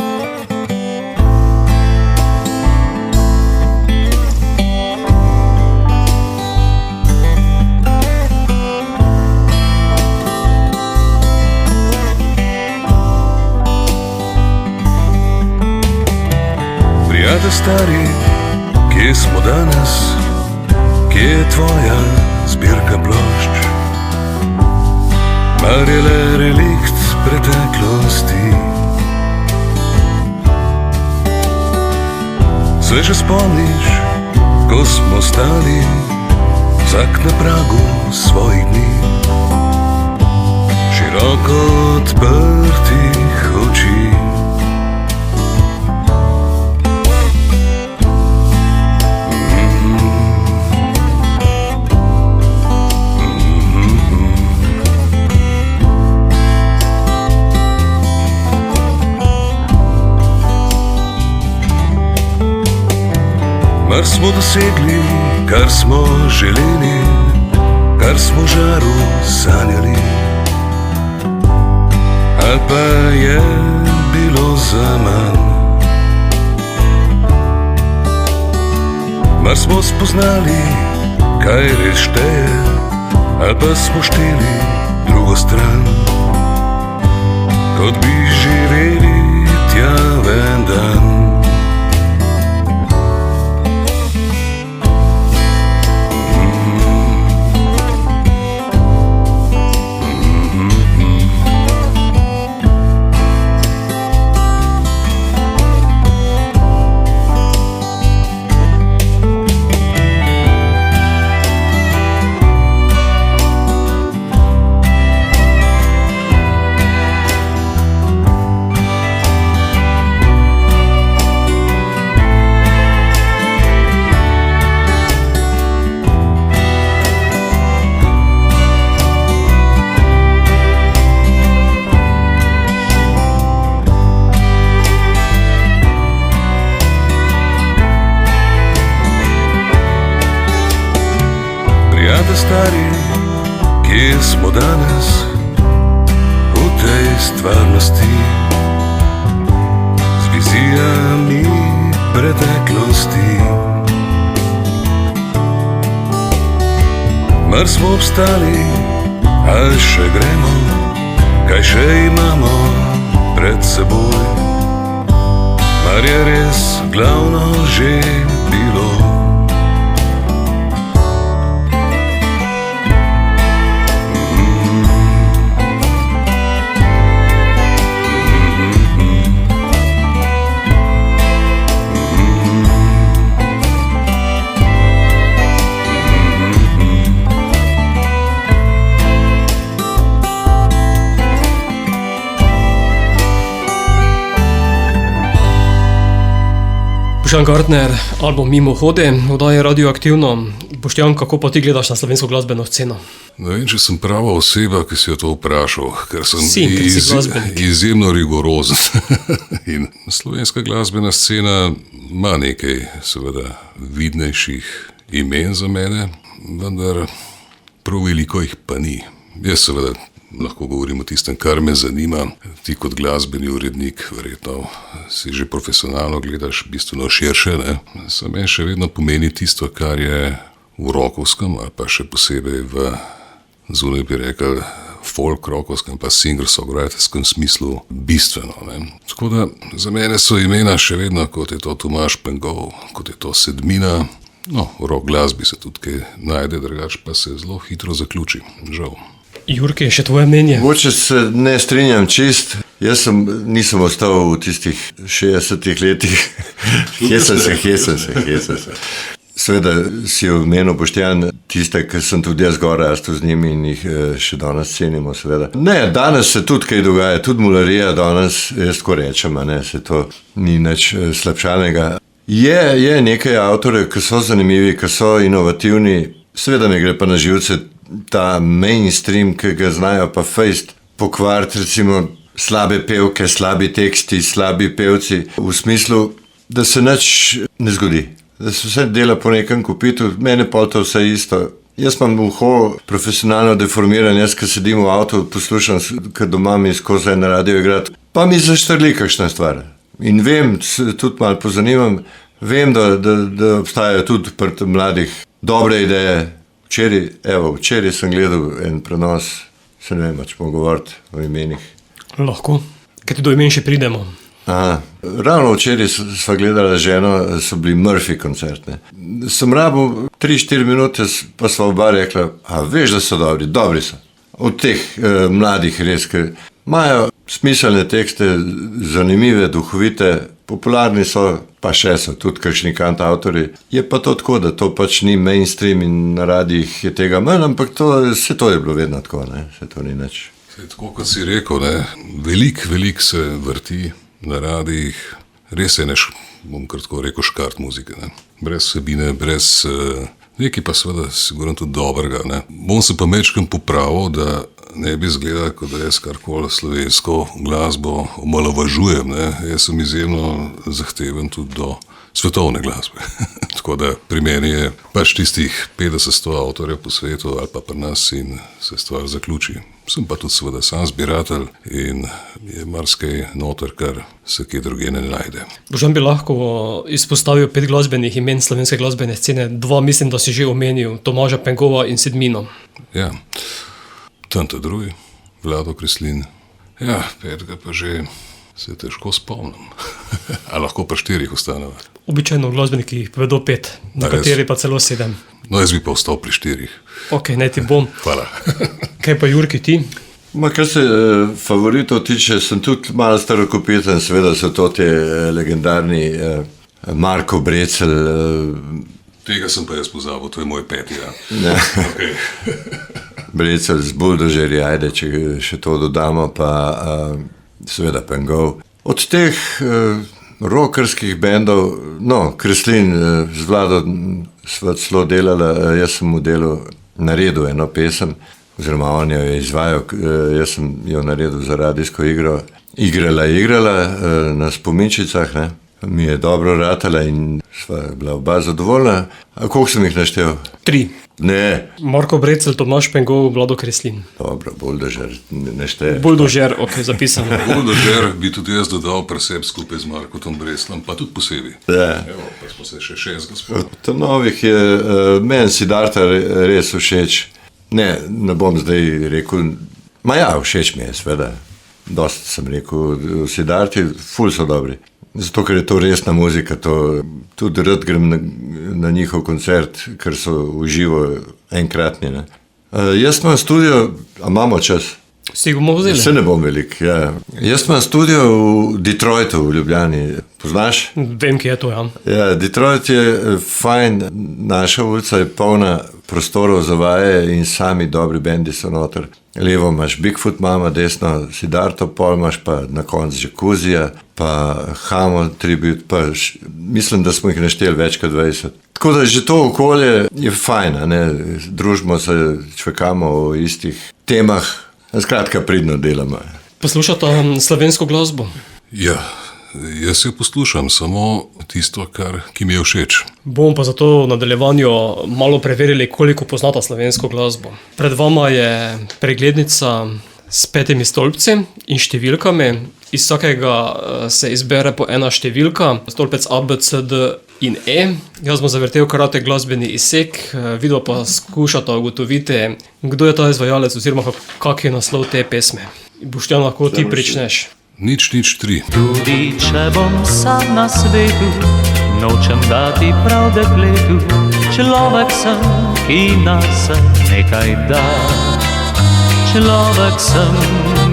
Prijatelj stari, kje smo danes, kje je tvoja zbirka plošč? Mar je le relikt preteklosti? Se že spomniš, ko smo stali vsak na pragu svojih dni, široko odprtih oči. Mar smo dosegli, kar smo želeli, kar smo v žaru sanjali, ali pa je bilo zaman. Mar smo spoznali, kaj res šteje, ali pa smo šteli drugo stran, kot bi živeli tja en dan. Prijatelj stari, kje smo danes v tej stvarnosti, z vizijami preteklosti. Mar smo obstali, ali še gremo, kaj še imamo pred seboj? Mar je res glavno že bilo? Boštjan Gartner, album Mimohode, oddaja Radioaktivno. Boštjan, kako pa ti gledaš na slovensko glasbeno sceno? Ne vem, če sem prava oseba, ki si jo to vprašal, ker sem Si glasbenik. izjemno rigorozen. In slovenska glasbena scena ima nekaj, seveda, vidnejših imen za mene, vendar prav veliko jih pa ni. Jaz seveda lahko govorim o tistem, kar me zanima. Ti kot glasbeni urednik verjetno si že profesionalno gledaš bistveno širše, ne? Za mene še vedno pomeni tisto, kar je v rockovskem ali pa še posebej v, zunaj bi rekel, folk rockovskem pa singer-songwriterskem smislu bistveno, ne? Tako da za mene so imena še vedno, kot je to Tomaž Pengov, kot je to Sedmina. No, v rock glasbi se tudi kaj najde, drugače pa se zelo hitro zaključi, žal. Jurki, še tvoje mnenje? Mogoče se ne strinjam čist. Jaz nisem ostal v tistih 60 letih. Hecam se. Seveda si omenil, Boštjan, tiste, ki sem tudi jaz gor rastel z njimi in jih še danes cenimo, seveda. Ne, danes se tudi kaj dogaja, tudi mularija danes, jaz tako rečem, ne, se to ni nič slabšanega. Je nekaj avtorjev, ki so zanimivi, ki so inovativni, seveda mi gre pa na živce ta mainstream, ki ga znajo pa fejst pokvariti, recimo slabe pevke, slabi teksti, slabi pevci, v smislu, da se nič ne zgodi, da se vse dela po nekem kopitu, mene pa to vse isto. Jaz imam uho profesionalno deformiran, jaz, ki sedim v avtu, poslušam, ker doma mi skozi na radio igrati, pa mi zaštrli kakšna stvar. In vem, se tudi malo pozanimam, vem, da obstajajo tudi pri mladih dobre ideje. Včeraj sem gledal en prenos, se ne vem, če bomo govoriti o imenih. Lahko, ker do imen še pridemo. Ravno včeraj sva gledala ženo, so bili Murphy koncertne. Sem rabil 3-4 minute, pa sva oba rekla, veš, da so dobri so. Od teh mladih res, ki imajo smiselne tekste, zanimive, duhovite, popularni so, pa še so tudi kakšni kantavtori. Je pa to tako, da to pač ni mainstream in na radijih je tega manj, ampak vse to je bilo vedno tako, ne? Vse to ni nič. Tako kot si rekel, veliko se vrti na radijih, res je bom kar tako rekel, škart muzike. Ne? Brez vsebine, brez nekaj pa seveda sigurno tudi dobrega. Ne? Bom se pa mečkam popravil, da ne bi izgledal, kot da jaz karkoli slovensko glasbo omalovažujem. Ne? Jaz sem izjemno zahteven tudi do svetovne glasbe. Tako da pri meni je pač tistih 50-100 avtorjev po svetu ali pa pri nas in se stvar zaključi. Sem pa tudi seveda sam zbiratelj in je marsikaj noter, kar se kje druge ne najde. Boštjan bi lahko izpostavil 5 glasbenih imen slovenske glasbene scene. 2 mislim, da si že omenil, Tomaža Pengova in Sedmino. Ja, Tanta Drugi, Vlado Kreslin. Ja, 5 pa že se težko spomnim. A lahko pa 4 ostaneva. Običajno glasbeniki povedo 5, nekateri pa celo 7. No, jaz bi pa ostal pri 4. Ok, naj ti bom. Hvala. Kaj pa Jurki ti? Kar se favoritov tiče, sem tudi malo starokopiten, seveda so to te legendarni Marko Brecelj. Tega sem pa jaz pozabil, to je moj 5. Ja. Ne. Okay. Brecelj z Buldožerji, ajde, če še to dodamo, pa seveda Pengov. Od teh rockerskih bendov, Kreslin z Vlado sva celo delala, jaz sem mu naredil eno pesem, oziroma on jo je izvajal, jaz sem jo naredil za radijsko igro. Igrala na spominčicah, ne. Mi je dobro ratala in sva bila oba zadovoljna. A koliko sem jih naštel? 3. Ne. Marko Brecelj, Tomaž Pengov, Vlado Kreslin. Dobro, Buldožer ne šteje. Buldožer, ok, zapisano. Buldožer bi tudi jaz dodal pri sebi skupaj z Markom Breslom, pa tudi posebej. Ja. Evo, pa smo se še 6 gospod. Od novih je meni Siddharta res všeč. Ne bom zdaj rekel, všeč mi je, seveda. Dost sem rekel, Siddharti, ful so dobri. Zato, ker je to resna muzika, tudi rad grem na njihov koncert, ker so v živo enkratni. Ne. Jaz imam studio, a imamo čas? Si ga bomo vzeli? Se ne bom velik, ja. Jaz imam studio v Detroitu, v Ljubljani. Poznaš? Vem, ki je to, ja. Ja, Detroit je fajn, naša ulica je polna prostorov za vaje in sami dobri bendi so noter. Levo imaš Bigfoot Mama, desno Siddharto, pol imaš pa na koncu Jacuzija, pa Hamo Tribute, pa mislim, da smo jih našteli več kot 20. Tako da že to okolje je fajn, ne? Družimo se, čvekamo o istih temah, skratka pridno delamo. Poslušate slovensko glasbo? Ja, jaz jo poslušam, samo tisto, ki mi je všeč. Bomo pa zato v nadaljevanju malo preverili, koliko poznata slovensko glasbo. Pred vama je preglednica s 5 stolpci in številkami. Iz vsakega se izbere po ena številka, stolpec A, B, C, D in E. Jaz bom zavrtel kratek glasbeni izsek, vidva pa skušata ugotoviti, kdo je ta izvajalec oziroma kak je naslov te pesme. Boštjan, lahko ti pričneš. Nič 3. Tudi če bom sam na svetu, nočem dati prav dekletu. Človek sem, ki nas nekaj da. Človek sem,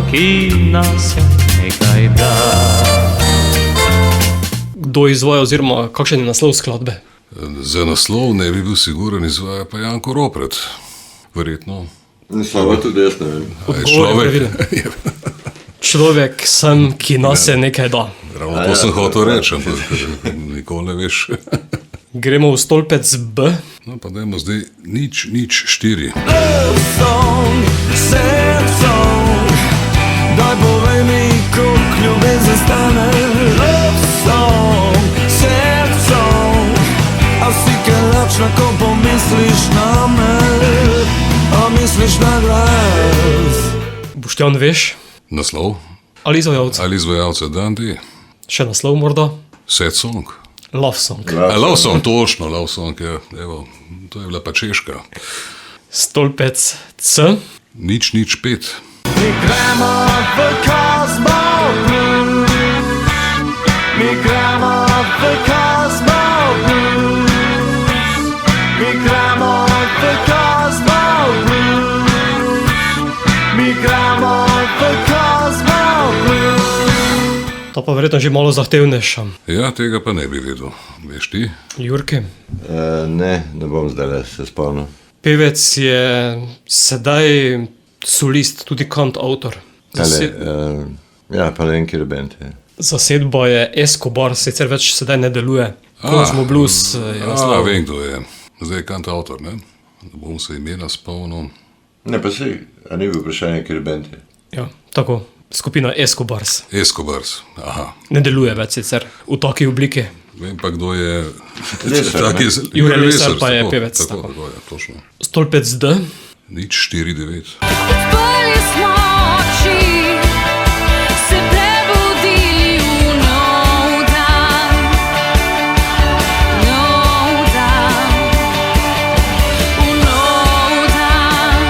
ki nas nekaj da. Kdo izvaja oziroma kakšen je naslov skladbe? Za naslov ne bi bil siguren, izvaja pa Janko Ropret. Verjetno. Slabo tudi jaz ne vem. Odgovor je previden. Človek sem, ki nas nekaj da. Ravno to sem hotel reči, ampak nikoli ne veš. Gremo v stolpec B. No pa dajmo zdaj nič 4. Love song, sad song, daj povej mi, koliko ljubezen stane. Love song, sad song, a si kaj lačna, ko pomisliš na me, a misliš na glas. Boštjan, veš? Naslov? Ali izvajalca? Ali izvajalca Dandi? Še naslov morda? Sad song? Love song. Love song, točno, love song, ja. Evo, to je bila pa Češka. Stolpec C. Nič 5. Mi gremo v Cosmo Blues, mi gremo v Cosmo Blues, mi gremo v Cosmo Blues, mi gremo v Cosmo Blues. Ta Ta pa verjetno že malo zahtevnejša. Ja, tega pa ne bi vedel. Veš ti? Jurki. Ne bom zdaj se spomnil. Pevec je sedaj solist, tudi kantavtor. Ja, pa ne vem, kjer band je. Zasedba je Escobar, sicer več sedaj ne deluje. Cosmo Blues je naslov. Vem, kdo je. Zdaj je kantavtor, ne? Da bom se imena spomnil. Ne, pa si, a ni bil vprašanje, kjer band je. Ja, tako. Skupina Escobars. Escobars, aha. Ne deluje več sicer v taki obliki. Vem pa, kdo je... Lesar, ne? Jure Lesar pa je pevec, tako. Tako je, točno. Stolpec D. Nič 4-9. Odprli smo oči, se prebudili v nov dan, nov dan, v nov dan,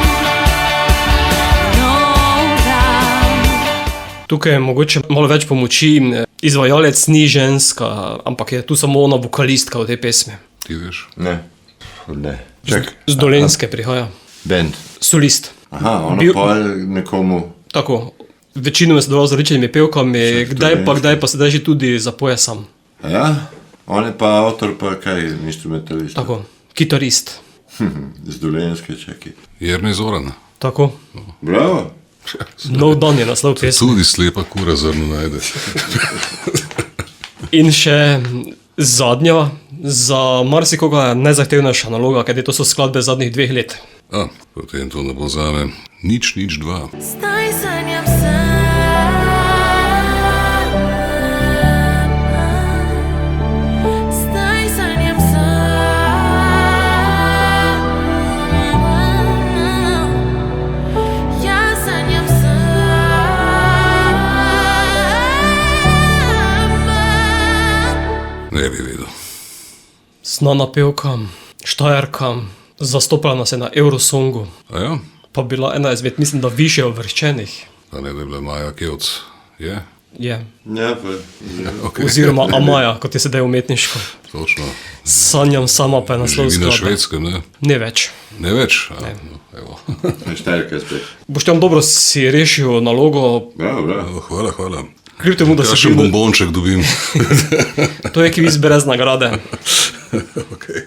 nov dan. Tukaj je mogoče malo več pomoči. Izvajalec ni ženska, ampak je tu samo ona vokalistka v tej pesmi. Ti veš? Ne. Čak. Z Dolenjske prihaja. Band. Solist. Aha, ono Bil- pa nekomu... Tako. Večinoma se dolo z različnimi pevkami, Vsak kdaj pa sedaj že tudi zapoje sam. A ja? On je pa avtor, pa kaj, instrumentalist. Tako. Kitarist. Z Dolenjske, čakaj. Jernej Zoran. Tako. Bravo. Nov dan je naslov pesmi. Tudi slepa kura zrno najde. In še zadnja, za marsikoga nezahtevnejša naloga, ker to so skladbe zadnjih 2 let. Potem to ne bo zame. Nič 2. Zdaj sanjam sam, zdaj sanjam sam, ja sanjam sam. Ne bi vedel. Znana pevka, Štajerka, zastopala nas je na Eurosongu, A ja? pa bila ena izmed, mislim, da više uvrščenih. Pa ne, da je bila Maja Kevc. Je? Je. Ja, pa... Okay. Oziroma Amaja, kot je sedaj umetniško. Točno. Sanjam sama pa je naslov Živi na skladbe. Švedskem, ne? Ne več. Ne več? No, evo. Štajerka spet. Boštjan, dobro si rešil nalogo, Bravo, bravo. Hvala. kljub temu, da Ja, si še bil... bombonček dobim. To je kviz brez nagrade. Okay.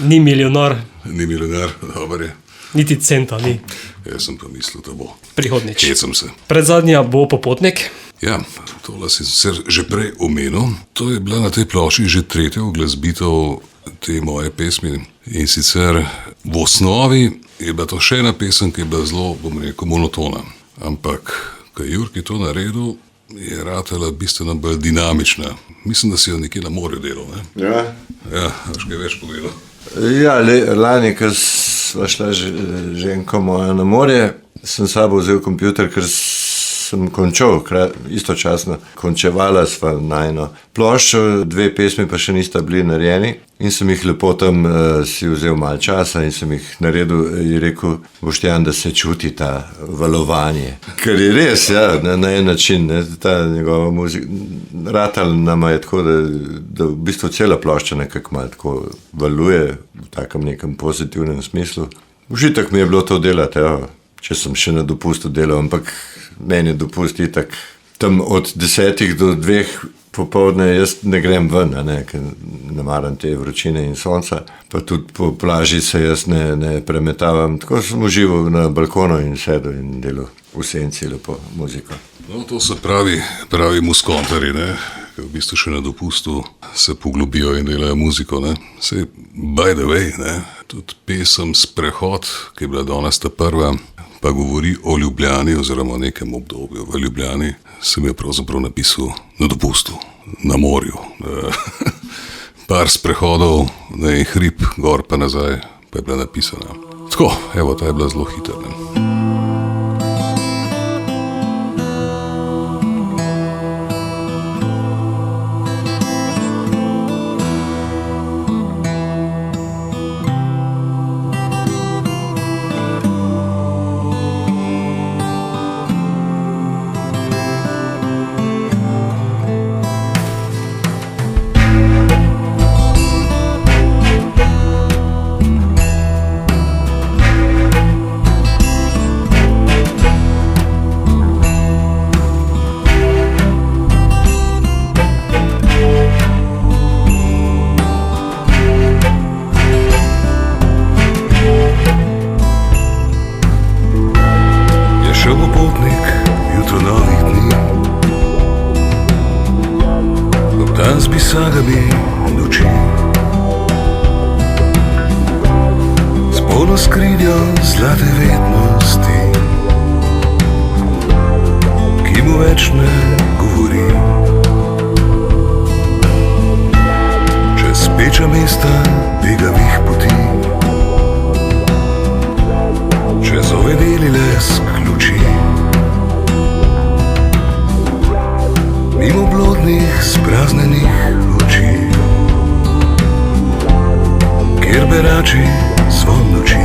Ni milijonar, Ni milijonar, dober je. niti centa ni. Jaz sem pa mislil, da bo. Prihodnič. Hecam se. Predzadnja bo Popotnik. Ja, tole si sicer že prej omenil. To je bila na tej plošči že tretja uglasbitev te moje pesmi. In sicer v osnovi je bila to še ena pesem, ki je bila zelo, bom rekel, monotona. Ampak, ko je Jurki to naredil, je ratela bistveno bolj dinamična. Mislim, da si jo nekje na morju delal, ne? Ja. Ja, až kaj več povedal. Ja, lani, ko sva šla ženko moja na morje, sem sabo vzel kompjuter, ker sem končal, istočasno končevala sva najno ploščo, 2 pesmi pa še nista bili narejeni in sem jih lepo tam si vzel malo časa in sem jih naredil, je rekel Boštjan, da se čuti ta valovanje. Ker je res, ja, na en način, ne, ta njegova muzika, ratal nama je tako, da v bistvu cela plošča nekako malo tako valuje v takem nekem pozitivnem smislu. Užitek mi je bilo to delati, ja, če sem še na dopustu delal, ampak meni je dopust itak. Tam od 10 do 2 popoldne jaz ne grem ven, ker ne maram te vročine in sonca, pa tudi po plaži se jaz ne premetavam. Tako sem užival na balkonu in sedel in delal v senci lepo muziko. No, to se pravi muskontarji, ne? Ki v bistvu še na dopustu se poglobijo in delajo muziko. Ne? Sej, by the way, ne? Tudi pesem Sprehod, ki je bila danes ta prva, pa govori o Ljubljani oziroma o nekem obdobju v Ljubljani, sem jo pravzaprav napisal na dopustu, na morju. Par sprehodov, na en hrib, gor pa nazaj, pa je bila napisana. Tako, evo, ta je bila zelo hitra. Ne? Šel bo potnik jutro novih dni, obdan z bisagami noči, s polno skrinjo zlate vednosti, ki mu več ne govori. Čez peča mesta begavih poti, čez ovedeli lesk luči, mimo blodnih spraznenih oči, kjer berači zvon noči.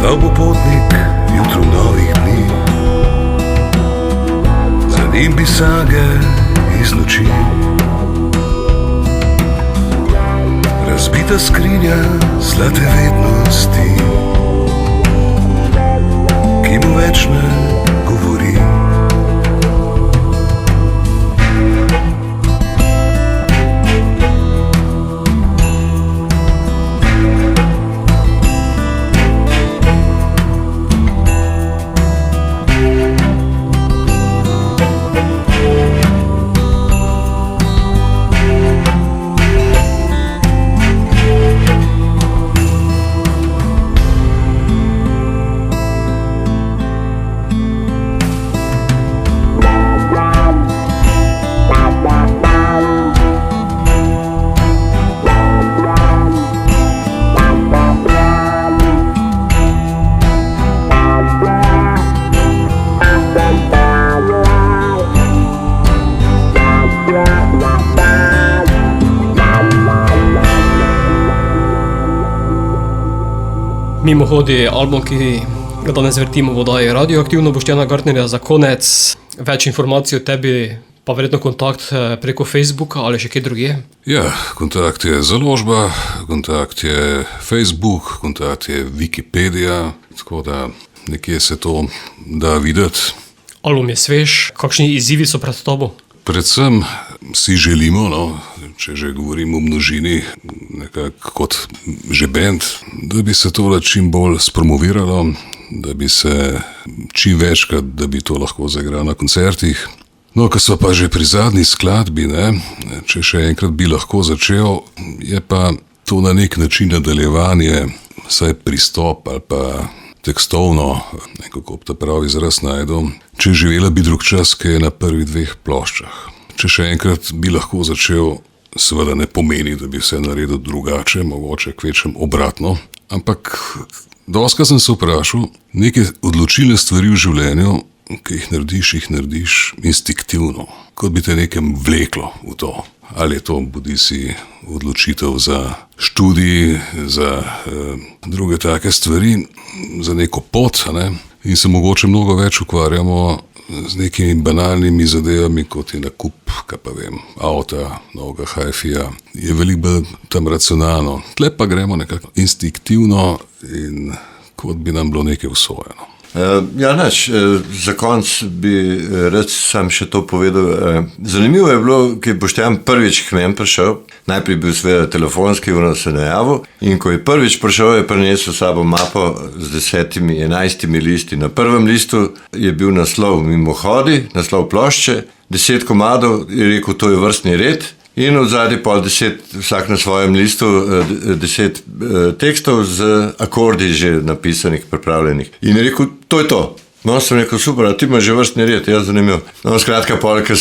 Stal bo potnik jutro novih dni, za njim bisage iz noči, razbita skrinja zlate vednosti, ki mu več ne govori. Mimohodi, album, ki ga danes vrtimo v oddaji Radioaktivno, Boštjana Gartnerja. Za konec več informacij o tebi, pa verjetno kontakt preko Facebooka ali še kaj drugje. Ja, kontakt je založba, kontakt je Facebook, kontakt je Wikipedia, tako da nekje se to da videti. Album je svež, kakšni izzivi so pred tabo? Predvsem si želimo, če že govorimo o množini, nekako kot že band, da bi se to čim bolj spromoviralo, da bi se čim večkrat, da bi to lahko zaigralo na koncertih. No, ko so pa že pri zadnji skladbi, če še enkrat bi lahko začel, je pa to na nek način nadaljevanje, saj pristop ali pa tekstovno, kako ta pravi izraz najdem, če živela bi drug čas, ki je na prvih 2 ploščah. Če še enkrat bi lahko začel, seveda ne pomeni, da bi vse naredil drugače, mogoče kvečem obratno, ampak dostikrat sem se vprašal, neke odločilne stvari v življenju, ki jih narediš instinktivno, kot bi te nekem vleklo v to. Ali je to bodisi odločitev za študij, za druge take stvari, za neko pot, in se mogoče mnogo več ukvarjamo z nekimi banalnimi zadevami, kot je nakup, avta, novega hi-fija. Je veliko bolj tam racionalno. Tle pa gremo nekako instinktivno in kot bi nam bilo nekaj usvojeno. Za konc bi rad sam še to povedal. Zanimivo je bilo, ko je Boštjan prvič k meni prišel, najprej bil seveda telefonski, ono se najavil, in ko je prvič prišel, je prinesel s sabo mapo z 11 listi. Na prvem listu je bil naslov Mimohodi, naslov plošče, 10 komadov, je rekel, to je vrstni red, in od zadaj pol 10, vsak na svojem listu 10 tekstov z akordi že napisanih, pripravljenih. In je rekel, to je to. No, sem rekel, super, a ti imaš že vrstni red, jaz zanimiv. No, skratka, pol, ko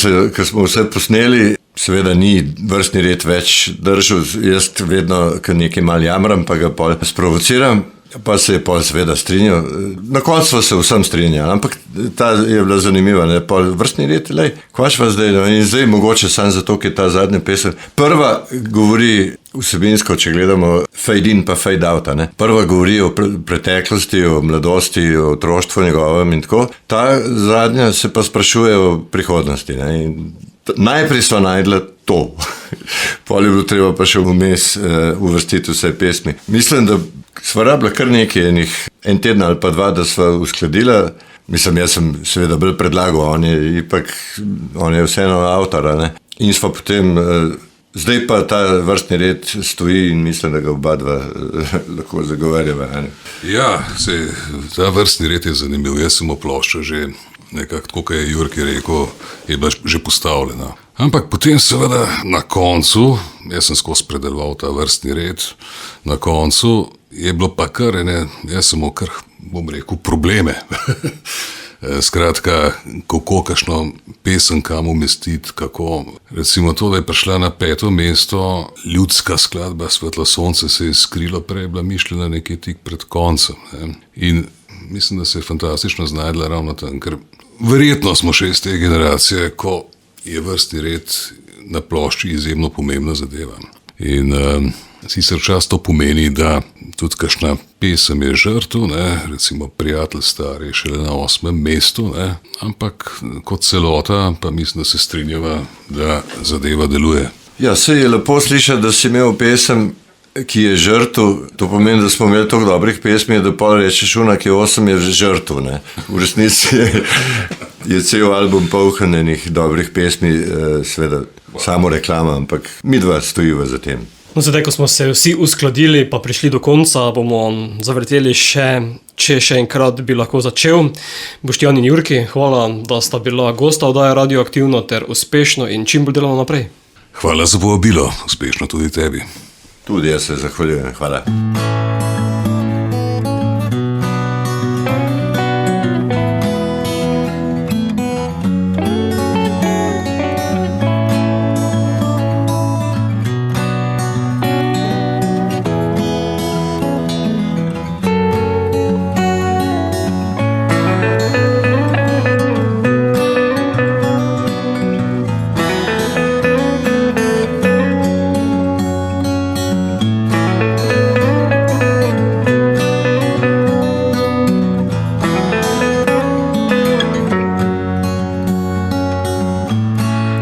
smo vse posneli, seveda ni vrstni red več držal, jaz vedno, ko nekaj mal jamram, pa ga pol sprovociram, pa se je pol seveda strinjal. Na koncu se vsem strinjal, ampak ta je bila zanimiva, pol vrstni red, kvaš vas zdaj, in zdaj mogoče samo zato, ker je ta zadnja pesem. Prva govori vsebinsko, če gledamo fade in pa fade out, Prva govori o preteklosti, o mladosti, o otroštvu njegovem in tako. Ta zadnja se pa sprašuje o prihodnosti, In Najprej sva najdla to. Pol je bilo treba pa še vmes uvrstiti vse pesmi. Mislim, da sva rabila kar nekaj en teden ali pa 2, da sva uskladila. Mislim, jaz sem seveda bolj predlagal, on je vseeno avtor, ne. In sva potem, zdaj pa ta vrstni red stoji in mislim, da ga oba dva lahko zagovarjava, ne. Ja, ta vrstni red je zanimiv. Jaz sem plošča že nekako, tako kot je Jurki rekel, je bila že postavljena. Ampak potem seveda na koncu, jaz sem skozi predeloval ta vrstni red, na koncu je bilo pa kar jaz sem imel kar, bom rekel, probleme. Skratka, kako kakšno pesem kam umestiti, kako. Recimo to, da je prišla na 5. mesto ljudska skladba Svetlo sonce se je skrilo, prej je bila mišljena nekje tik pred koncem. Ne. In mislim, da se je fantastično znajdla ravno tam, ker verjetno smo še iz te generacije, ko je vrstni red na plošči izjemno pomembna zadeva. In sicer čas to pomeni, da tudi kakšna pesem je žrtev, recimo Prijatelj star je šele na 8. mestu, ne, ampak kot celota pa mislim, da se strinjava, da zadeva deluje. Ja, saj je lepo slišati, da si imel pesem, ki je žrtev, to pomeni, da smo imeli toliko dobrih pesmi, da pol rečeš, ki je 8 je žrtev, ne. V resnici je cel album poln enih dobrih pesmi, seveda samo reklama, ampak midva stojiva za tem. No, zdaj, ko smo se vsi uskladili pa prišli do konca, bomo zavrteli če še enkrat bi lahko začel. Boštjan in Jurki, hvala, da sta bila gosta oddaje Radioaktivno ter uspešno in čim bolj delamo naprej. Hvala za povabilo, uspešno tudi tebi. Tudi jaz se zahvaljujem, hvala.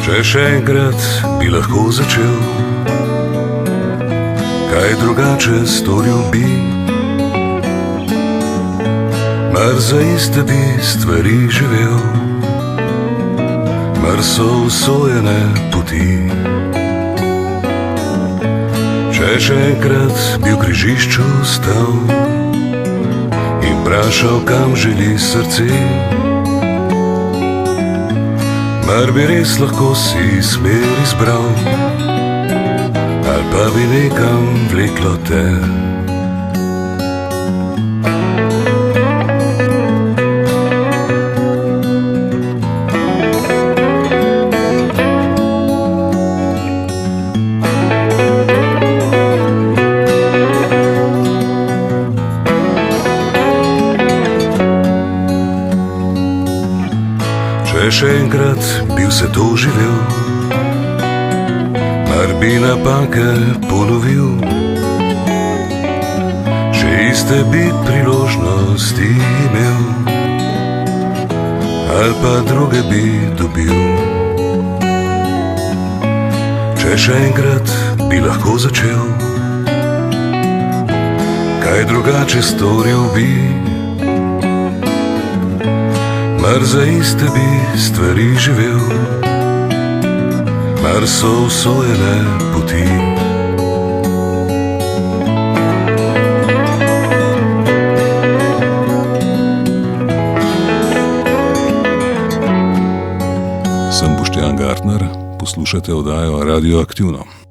Če še enkrat bi lahko začel, kaj drugače storil bi, mar za iste bi stvari živel, mar so usojene poti. Če še enkrat bi v križišču stal in vprašal, kam želi srce, mar bi res lahko si smer izbral, ali pa bi nekam vleklo te. Če še enkrat bi vse to živel, mar bi napake ponovil, še iste bi priložnosti imel, ali pa druge bi dobil. Če še enkrat bi lahko začel, kaj drugače storil bi, mar za iste bi stvari živel, mar so usojene poti. Sem Boštjan Gartner, poslušate oddajo Radioaktivno.